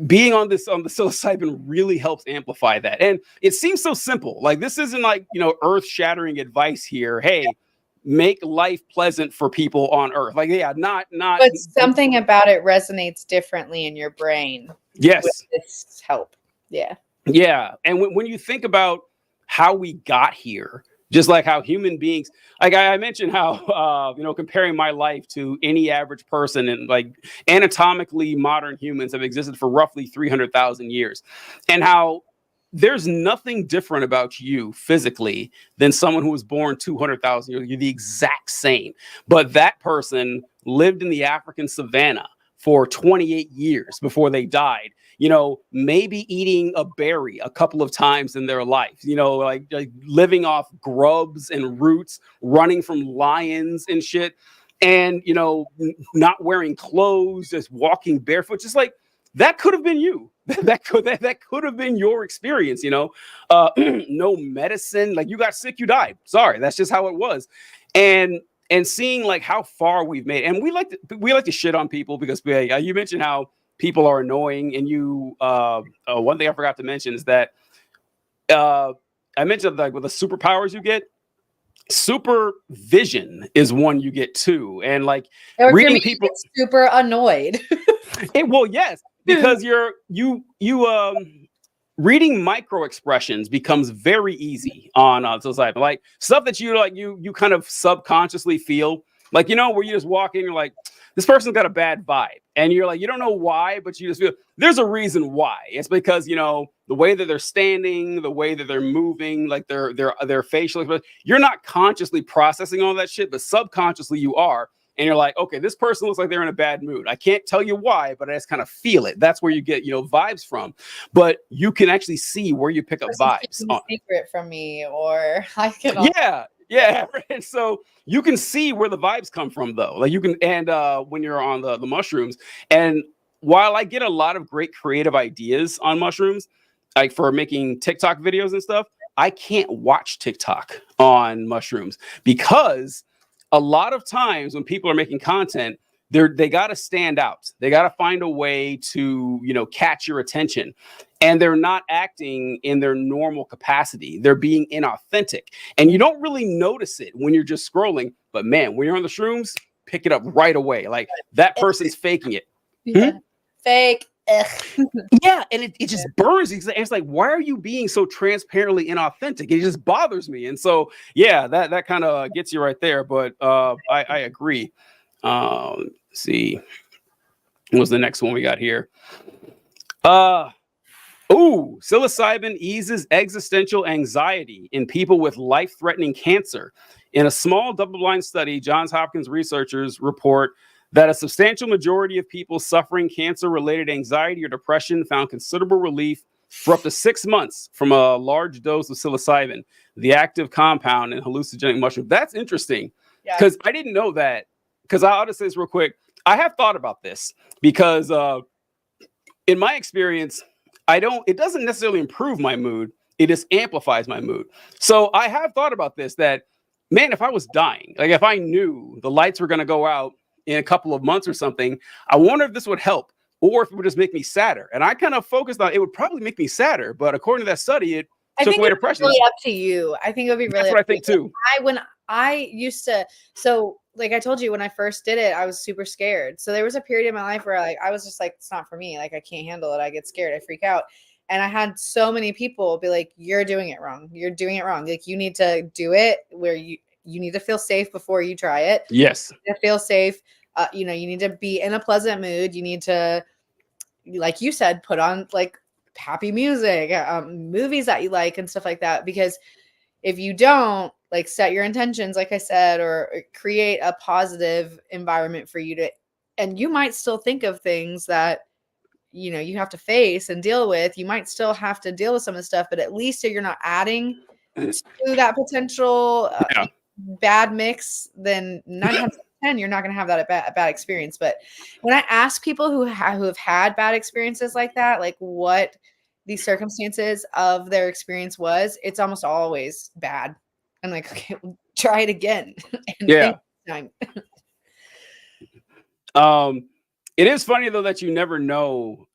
being on the psilocybin really helps amplify that. And it seems so simple. Like, this isn't like, you know, earth-shattering advice here. Hey, make life pleasant for people on earth. Like, yeah, not
but something about it resonates differently in your brain.
Yes.
With this help. Yeah.
Yeah. And when you think about how we got here, just like how human beings, like I mentioned how, you know, comparing my life to any average person, and like anatomically modern humans have existed for roughly 300,000 years, and how there's nothing different about you physically than someone who was born 200,000 years. You're the exact same. But that person lived in the African savannah for 28 years before they died, you know, maybe eating a berry a couple of times in their life, you know, like living off grubs and roots, running from lions and shit, and, you know, not wearing clothes, just walking barefoot, just like that could have been you. That could have been your experience, you know. No medicine, like you got sick, you died. Sorry, that's just how it was. And seeing like how far we've made, and we like to shit on people because you mentioned how people are annoying, and you one thing I forgot to mention is that I mentioned like with the superpowers you get, supervision is one you get too, and like reading people
super annoyed.
Well, yes, because you reading micro expressions becomes very easy on psilocybin, like stuff that you kind of subconsciously feel, like, you know, where you just walk in, you're like, this person's got a bad vibe, and you're like, you don't know why, but you just feel there's a reason why. It's because, you know, the way that they're standing, the way that they're moving, like their facial expression, you're not consciously processing all that shit, but subconsciously you are. And you're like, okay, this person looks like they're in a bad mood. I can't tell you why, but I just kind of feel it. That's where you get, you know, vibes from. But you can actually see where you pick up vibes.
Secret from me, or I can.
Yeah. And so you can see where the vibes come from, though. Like you can, and when you're on the mushrooms. And while I get a lot of great creative ideas on mushrooms, like for making TikTok videos and stuff, I can't watch TikTok on mushrooms, because a lot of times when people are making content, they got to stand out. They got to find a way to, you know, catch your attention, and they're not acting in their normal capacity. They're being inauthentic, and you don't really notice it when you're just scrolling. But man, when you're on the shrooms, pick it up right away. Like that person's faking it.
Yeah. Fake
Yeah, and it just burns. It's like, why are you being so transparently inauthentic? It just bothers me. And so, yeah, that kind of gets you right there. But I agree. Let's see, what was the next one we got here? Psilocybin eases existential anxiety in people with life-threatening cancer. In a small double-blind study, Johns Hopkins researchers report that a substantial majority of people suffering cancer-related anxiety or depression found considerable relief for up to 6 months from a large dose of psilocybin, the active compound in hallucinogenic mushroom. That's interesting because I didn't know that. Because I'll just say this real quick. I have thought about this because in my experience, it doesn't necessarily improve my mood. It just amplifies my mood. So I have thought about this, that, man, if I was dying, like if I knew the lights were going to go out in a couple of months or something, I wonder if this would help or if it would just make me sadder. And I kind of focused on it would probably make me sadder. But according to that study, it took away depression.
Really up to you. I think it would be really.
That's what I think too.
When I used to, so like I told you, when I first did it, I was super scared. So there was a period in my life where like I was just like, it's not for me. Like I can't handle it. I get scared. I freak out. And I had so many people be like, you're doing it wrong. You're doing it wrong. Like you need to do it where you need to feel safe before you try it.
Yes.
You need to feel safe. You need to be in a pleasant mood. You need to, like you said, put on like happy music, movies that you like and stuff like that. Because if you don't like set your intentions, like I said, or create a positive environment for you to, and you might still think of things that, you have to face and deal with. You might still have to deal with some of the stuff, but at least if you're not adding to that potential bad mix, then 9 times out of 10, you're not going to have that bad experience. But when I ask people who have had bad experiences like that, like what the circumstances of their experience was, it's almost always bad. I'm like, okay, well, try it again. And time.
It is funny though that you never know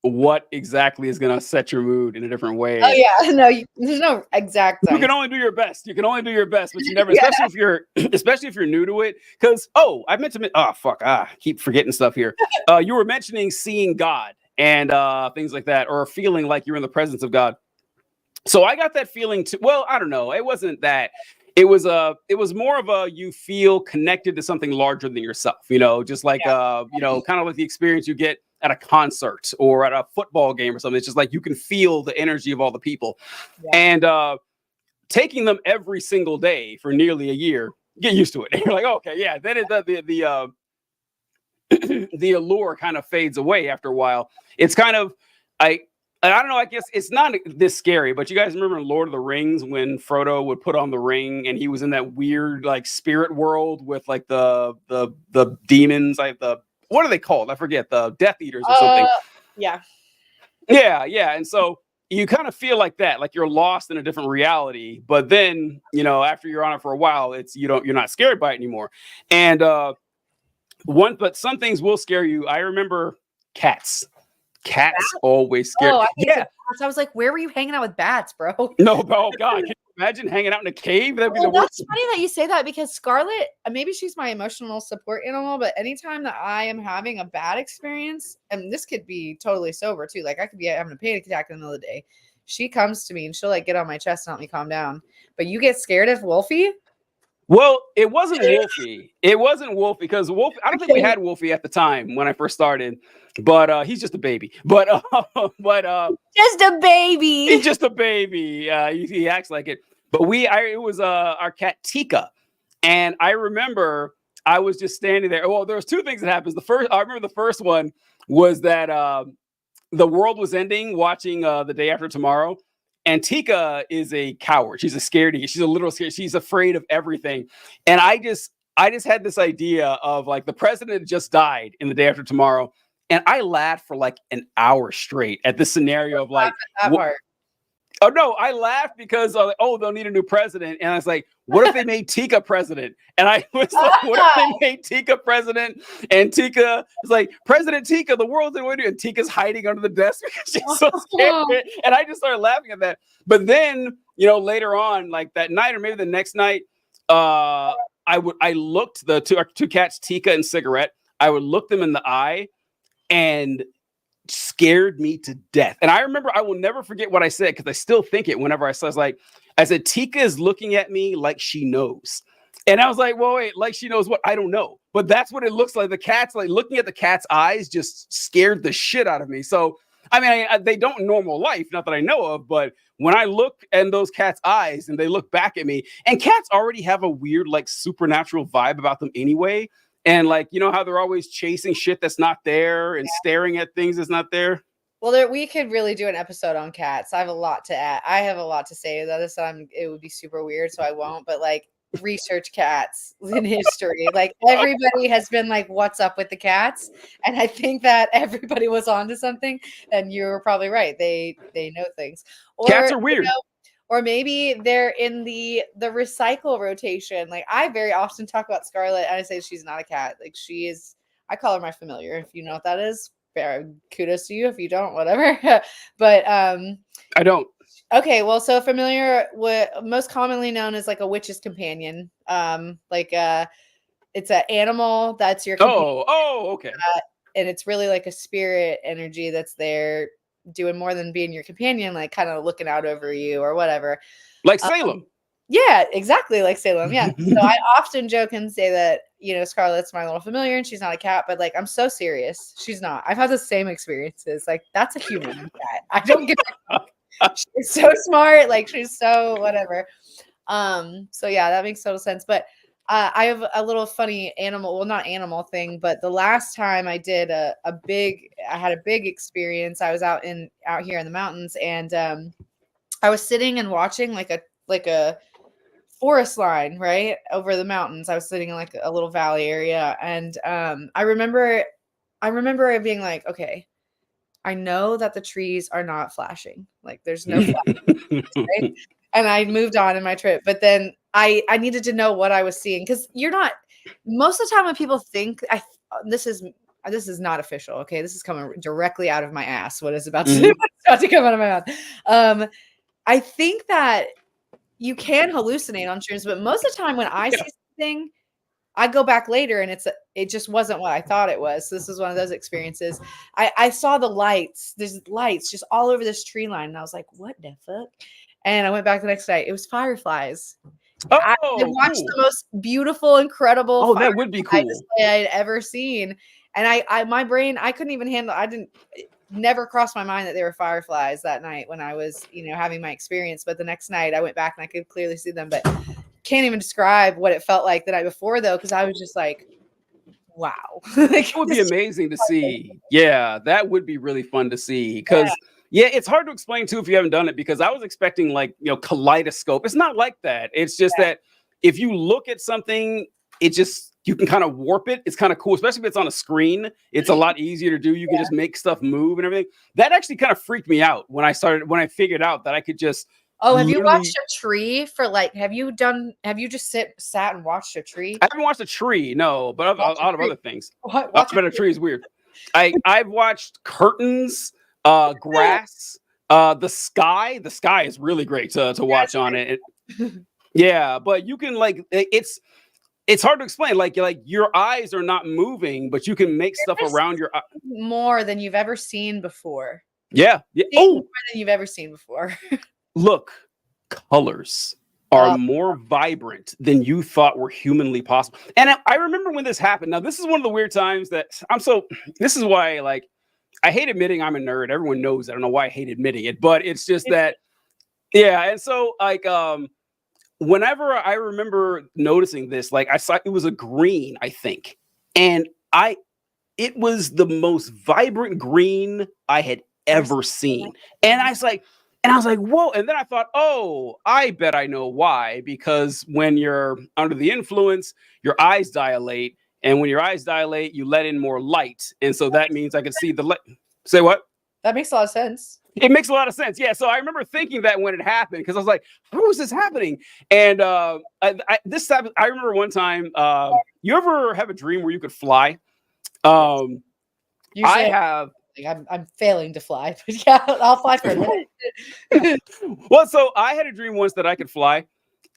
what exactly is going to set your mood in a different way.
Oh yeah, no, there's no exact
science. You can only do your best. You can only do your best, but you never, especially if you're new to it. Because I meant to. Keep forgetting stuff here. You were mentioning seeing God and things like that, or feeling like you're in the presence of God. So I got that feeling too. Well, I don't know. It wasn't that. It was more of a, you feel connected to something larger than yourself, just like, kind of like the experience you get at a concert or at a football game or something. It's just like, you can feel the energy of all the people and, taking them every single day for nearly a year, get used to it. And you're like, okay, yeah. Then the allure kind of fades away after a while. It's kind of, I don't know. I guess it's not this scary, but you guys remember in Lord of the Rings when Frodo would put on the ring and he was in that weird like spirit world with like the demons, like what are they called? I forget, the Death Eaters or something.
Yeah.
And so you kind of feel like that, like you're lost in a different reality. But then after you're on it for a while, you're not scared by it anymore. And but some things will scare you. I remember cats. Cats always scare.
I was like, where were you hanging out with bats, bro?
No, oh God, can you imagine hanging out in a cave? That'd be the worst.
That's funny that you say that, because Scarlett, maybe she's my emotional support animal, but anytime that I am having a bad experience, and this could be totally sober too, like I could be having a panic attack in the middle of the day, she comes to me and she'll like get on my chest and help me calm down. But you get scared of Wolfie?
Well, it wasn't Wolfie. It wasn't Wolfie, because Wolfie, I don't think we had Wolfie at the time when I first started, but he's just a baby. But
just a baby.
He's just a baby. He acts like it. But it was our cat Tika, and I remember I was just standing there. Well, there was two things that happened. I remember the first one was that the world was ending, watching The Day After Tomorrow. And Tika is a coward. She's a scaredy. She's a little scared. She's afraid of everything. And I just had this idea of like the president just died in The Day After Tomorrow. And I laughed for like an hour straight at this scenario of like, oh no, I laughed because they'll need a new president. And I was like, what if they made Tika president? And I was like, what if they made Tika president? And Tika was like, President Tika, the world's in winter. And Tika's hiding under the desk because she's so scared. And I just started laughing at that. But then, later on, like that night or maybe the next night, I looked the two cats, Tika and Cigarette. I would look them in the eye, and scared me to death. And I remember, I will never forget what I said, because I still think it whenever I said, I said, Tika is looking at me like she knows. And I was like, well, wait, like she knows what? I don't know. But that's what it looks like. The cat's like, looking at the cat's eyes just scared the shit out of me. So, I mean, they don't in normal life, not that I know of, but when I look in those cats' eyes and they look back at me, and cats already have a weird, like, supernatural vibe about them anyway. And like, you know how they're always chasing shit that's not there and staring at things that's not there?
Well, we could really do an episode on cats. I have a lot to add. I have a lot to say about this. It would be super weird, so I won't. But like, research cats in history. Like, everybody has been like, "What's up with the cats?" And I think that everybody was onto something. And you were probably right. They know things. Or,
Cats are weird.
Or maybe they're in the recycle rotation. Like, I very often talk about Scarlet, and I say she's not a cat. Like, she is. I call her my familiar. If you know what that is. Kudos to you. If you don't, whatever. But
I don't.
Okay, well, so familiar, what most commonly known as like a witch's companion. It's an animal that's your companion.
Okay.
And it's really like a spirit energy that's there doing more than being your companion, like kind of looking out over you or whatever.
Like Salem.
Yeah, exactly, like Salem. Yeah. So I often joke and say that, Scarlet's my little familiar and she's not a cat, but like, I'm so serious. She's not. I've had the same experiences. Like, that's a human cat. I don't give a fuck. She's so smart. Like, she's so whatever. So yeah, that makes total sense. But I have a little funny animal, well, not animal thing, but the last time I did I had a big experience. I was out here in the mountains, and I was sitting and watching like a forest line right over the mountains. I was sitting in like a little valley area, and I remember it being like, okay, I know that the trees are not flashing. Like, there's no flashing, right? And I moved on in my trip, but then I needed to know what I was seeing, because most of the time when people think this is not official. Okay, this is coming directly out of my ass. What is about to come out of my mouth? I think that you can hallucinate on shrooms, but most of the time when I see something, I go back later and it just wasn't what I thought it was. So this is one of those experiences. I saw the lights. There's lights just all over this tree line, and I was like, "What the fuck?" And I went back the next night. It was fireflies. I watched the most beautiful, incredible.
Oh, that would be cool.
Display I'd ever seen, and my brain, I couldn't even handle. Never crossed my mind that there were fireflies that night when I was, having my experience. But the next night I went back and I could clearly see them, but can't even describe what it felt like the night before, though, because I was just like, wow. Like,
it would be amazing to see. Yeah, that would be really fun to see, because it's hard to explain too if you haven't done it, because I was expecting like, kaleidoscope. It's not like that. It's just that if you look at something, you can kind of warp it. It's kind of cool, especially if it's on a screen. It's a lot easier to do. You can just make stuff move and everything. That actually kind of freaked me out when I figured out that I could just.
Oh, have you watched a tree for like, have you just sat and watched a tree?
I haven't watched a tree, no, but a lot of other things. Watching a tree is weird. I've watched curtains, grass, the sky. The sky is really great to watch on it. Yeah, but you can it's hard to explain. Like your eyes are not moving, but you can make stuff around your eye.
More than you've ever seen before.
Yeah.
More than you've ever seen before.
Look, colors are more vibrant than you thought were humanly possible. And I remember when this happened. Now, this is one of the weird times that this is why, like, I hate admitting I'm a nerd. Everyone knows I don't know why I hate admitting it, but it's just that, yeah. And so, like, whenever I remember noticing this, like, I saw it was a green, I think, and it was the most vibrant green I had ever seen. And I was like, whoa. And then I thought, oh, I bet I know why. Because when you're under the influence, your eyes dilate. And when your eyes dilate, you let in more light. And so that means I can see the light. Say what?
That makes a lot of sense.
It makes a lot of sense. Yeah. So I remember thinking that when it happened, because I was like, how is this happening? And I remember one time, you ever have a dream where you could fly? I have.
I'm failing to fly, but yeah, I'll fly for a minute.
Well, so I had a dream once that I could fly,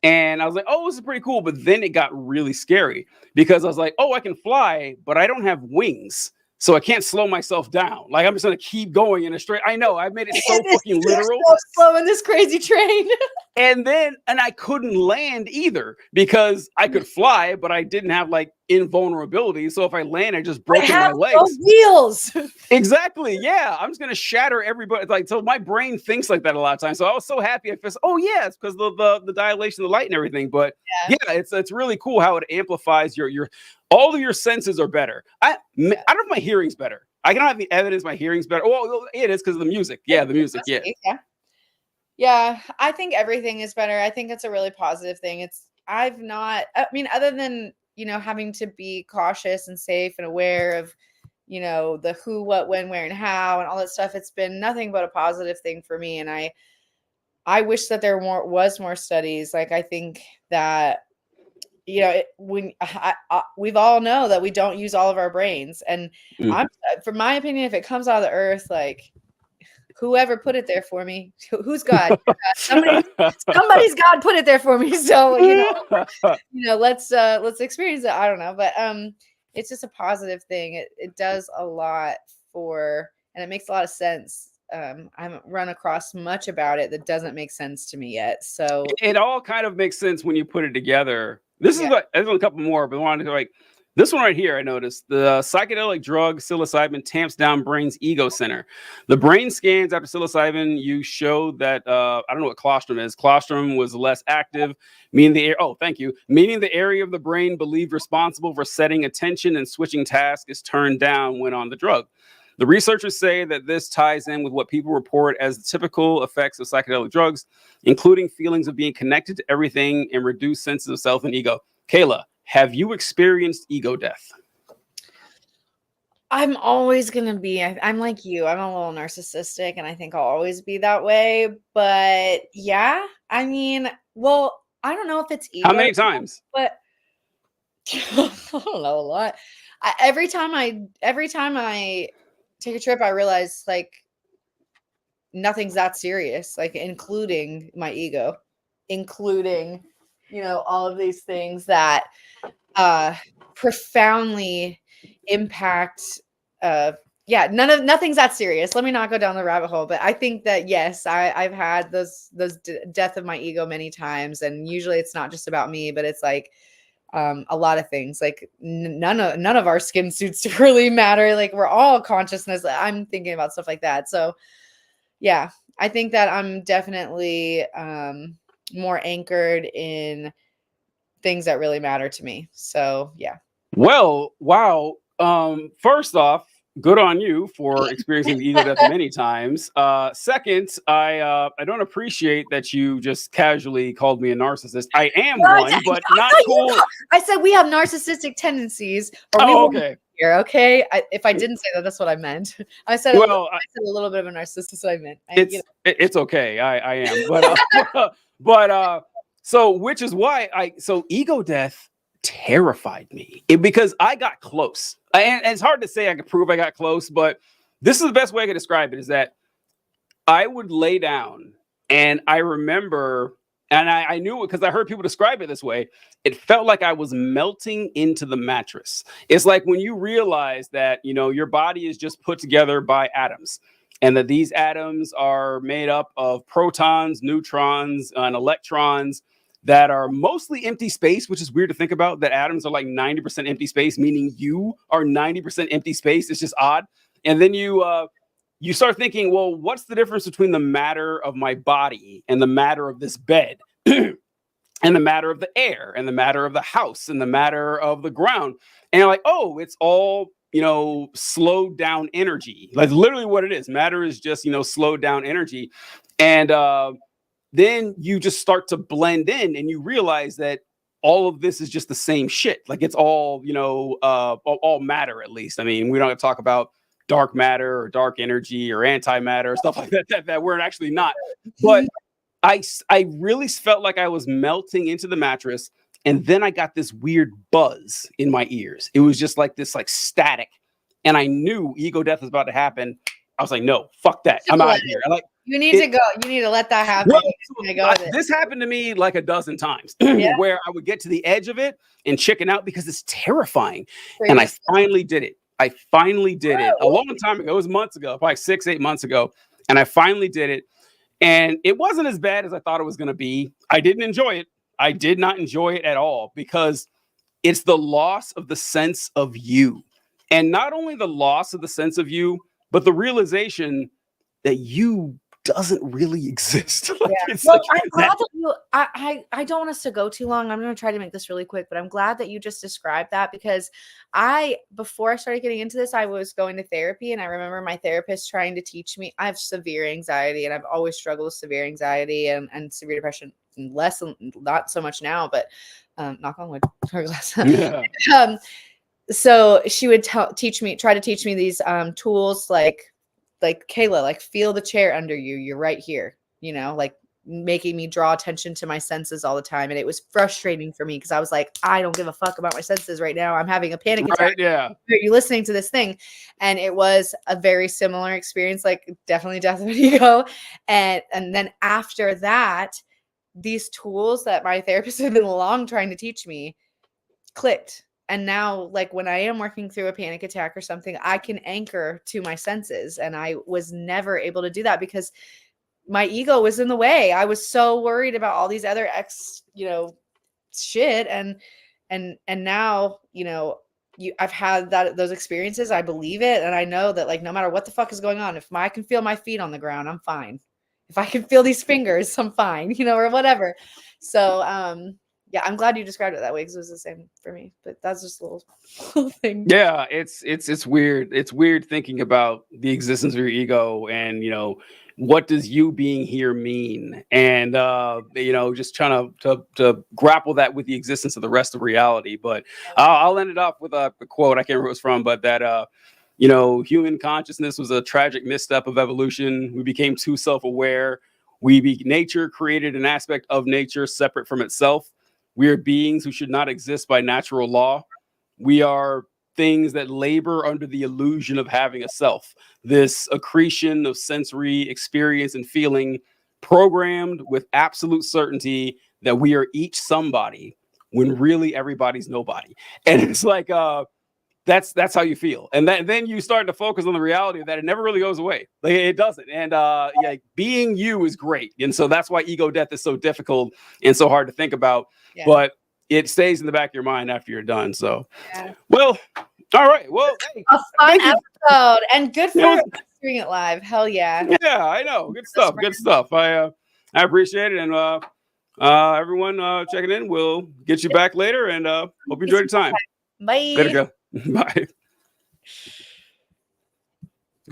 and I was like, oh, this is pretty cool. But then it got really scary, because I was like, oh, I can fly, but I don't have wings. so I can't slow myself down. Like I'm just gonna keep going in a straight. I know I've made it so fucking literal.
So slow in this crazy train.
And I couldn't land either because I could fly, but I didn't have like invulnerability. So if I land, I just broke my legs.
No wheels.
Exactly. Yeah. I'm just gonna shatter everybody. Like, so my brain thinks like that a lot of times. So I was so happy. I felt, oh yeah, it's because the dilation of the light and everything. But yeah, it's really cool how it amplifies your all of your senses are better. I don't know if my hearing's better. I don't have the evidence my hearing's better. Well, it is because of the music. Yeah, the music. Yeah.
Yeah, I think everything is better. I think it's a really positive thing. I mean, other than, having to be cautious and safe and aware of, the who, what, when, where, and how, and all that stuff, it's been nothing but a positive thing for me. And I wish that there was more studies. Like, I think that, we've all know that we don't use all of our brains. And from my opinion, if it comes out of the earth, like, whoever put it there for me, who's God? Somebody's God put it there for me. So, let's experience it. I don't know, but it's just a positive thing. It does a lot and it makes a lot of sense. I haven't run across much about it that doesn't make sense to me yet. So
it all kind of makes sense when you put it together. This is what there's a couple more, but I wanted to like this one right here. I noticed the psychedelic drug psilocybin tamps down brain's ego center. The brain scans after psilocybin, you showed that I don't know what colostrum is. Colostrum was less active, meaning the area of the brain believed responsible for setting attention and switching tasks is turned down when on the drug. The researchers say that this ties in with what people report as the typical effects of psychedelic drugs, including feelings of being connected to everything and reduced senses of self and ego. Kayla, have you experienced ego death?
I'm always going to be, I'm like you, I'm a little narcissistic and I think I'll always be that way. But yeah, I mean, well, I don't know if it's ego.
How many times?
But I don't know, a lot. Every time I take a trip, I realize like nothing's that serious, like including my ego, including, all of these things that profoundly impact nothing's that serious. Let me not go down the rabbit hole, but I think that yes, I've had those death of my ego many times, and usually it's not just about me, but it's like a lot of things. Like none of our skin suits really matter. Like we're all consciousness. I'm thinking about stuff like that. So yeah, I think that I'm definitely more anchored in things that really matter to me. So yeah.
Well, wow. First off, good on you for experiencing the ego death many times. Second, I don't appreciate that you just casually called me a narcissist. I am one, but not cool.
I said we have narcissistic tendencies.
Okay.
Here, okay. If I didn't say that, that's what I meant. I said a little bit of a narcissist. I meant.
It's okay. I am, but so which is why ego death terrified me because I got close, and it's hard to say I could prove I got close, but this is the best way I can describe it is that I would lay down and I remember, and I knew it because I heard people describe it this way. It felt like I was melting into the mattress. It's like when you realize that, your body is just put together by atoms and that these atoms are made up of protons, neutrons, and electrons that are mostly empty space, which is weird to think about, that atoms are like 90% empty space, meaning you are 90% empty space. It's just odd. And then you start thinking, well, what's the difference between the matter of my body and the matter of this bed and the matter of the air and the matter of the house and the matter of the ground? And you're like, oh, it's all, slowed down energy. Like literally what it is. Matter is just, slowed down energy. And then you just start to blend in and you realize that all of this is just the same shit. Like it's all, all matter, at least. I mean, we don't have to talk about dark matter or dark energy or antimatter, stuff like that we're actually not. But I really felt like I was melting into the mattress. And then I got this weird buzz in my ears. It was just like this like static. And I knew ego death was about to happen. I was like, no, fuck that. I'm out of here.
You need to go. You need to let that happen.
Well, this happened to me like a dozen times where I would get to the edge of it and chicken out because it's terrifying. Crazy. And I finally did it. I finally did it a long time ago. It was months ago, probably 6-8 months ago. And I finally did it. And it wasn't as bad as I thought it was going to be. I didn't enjoy it. I did not enjoy it at all because it's the loss of the sense of you. And not only the loss of the sense of you, but the realization that you doesn't really exist. Like,
Yeah.
it's
Well,
like
I'm glad that you. I don't want us to go too long. I'm going to try to make this really quick, but I'm glad that you just described that because before I started getting into this, I was going to therapy, and I remember my therapist trying to teach me. I have severe anxiety, and I've always struggled with severe anxiety and severe depression. Not so much now, but knock on wood.
yeah.
So she would try to teach me these tools like Kayla, like feel the chair under you. You're right here, like making me draw attention to my senses all the time. And it was frustrating for me because I was like, I don't give a fuck about my senses right now. I'm having a panic attack.
Right, yeah.
Are you listening to this thing? And it was a very similar experience, like definitely Death of an Ego. And then after that, these tools that my therapist had been long trying to teach me clicked. And now, like when I am working through a panic attack or something, I can anchor to my senses. And I was never able to do that because my ego was in the way. I was so worried about all these other shit. And now, I've had those experiences. I believe it. And I know that like, no matter what the fuck is going on, if I can feel my feet on the ground, I'm fine. If I can feel these fingers, I'm fine, or whatever. So, yeah, I'm glad you described it that way because it was the same for me. But that's just a little thing.
Yeah, it's weird. It's weird thinking about the existence of your ego and what does you being here mean, and just trying to grapple that with the existence of the rest of reality. But I'll end it up with a quote. I can't remember where it's from, but that human consciousness was a tragic misstep of evolution. We became too self-aware. Nature created an aspect of nature separate from itself. We are beings who should not exist by natural law. We are things that labor under the illusion of having a self, this accretion of sensory experience and feeling, programmed with absolute certainty that we are each somebody when really everybody's nobody. And it's like, that's how you feel. And then you start to focus on the reality of that it never really goes away. Like it doesn't. And being you is great. And so that's why ego death is so difficult and so hard to think about. Yeah. But it stays in the back of your mind after you're done. So, well, all right. Well, hey,
a fun episode and good for doing it live. Hell yeah.
Yeah, I know. Good stuff. Good stuff. I appreciate it. And everyone checking in, we'll get you back later and hope you enjoyed your time.
Bye.
Gotta go. Bye.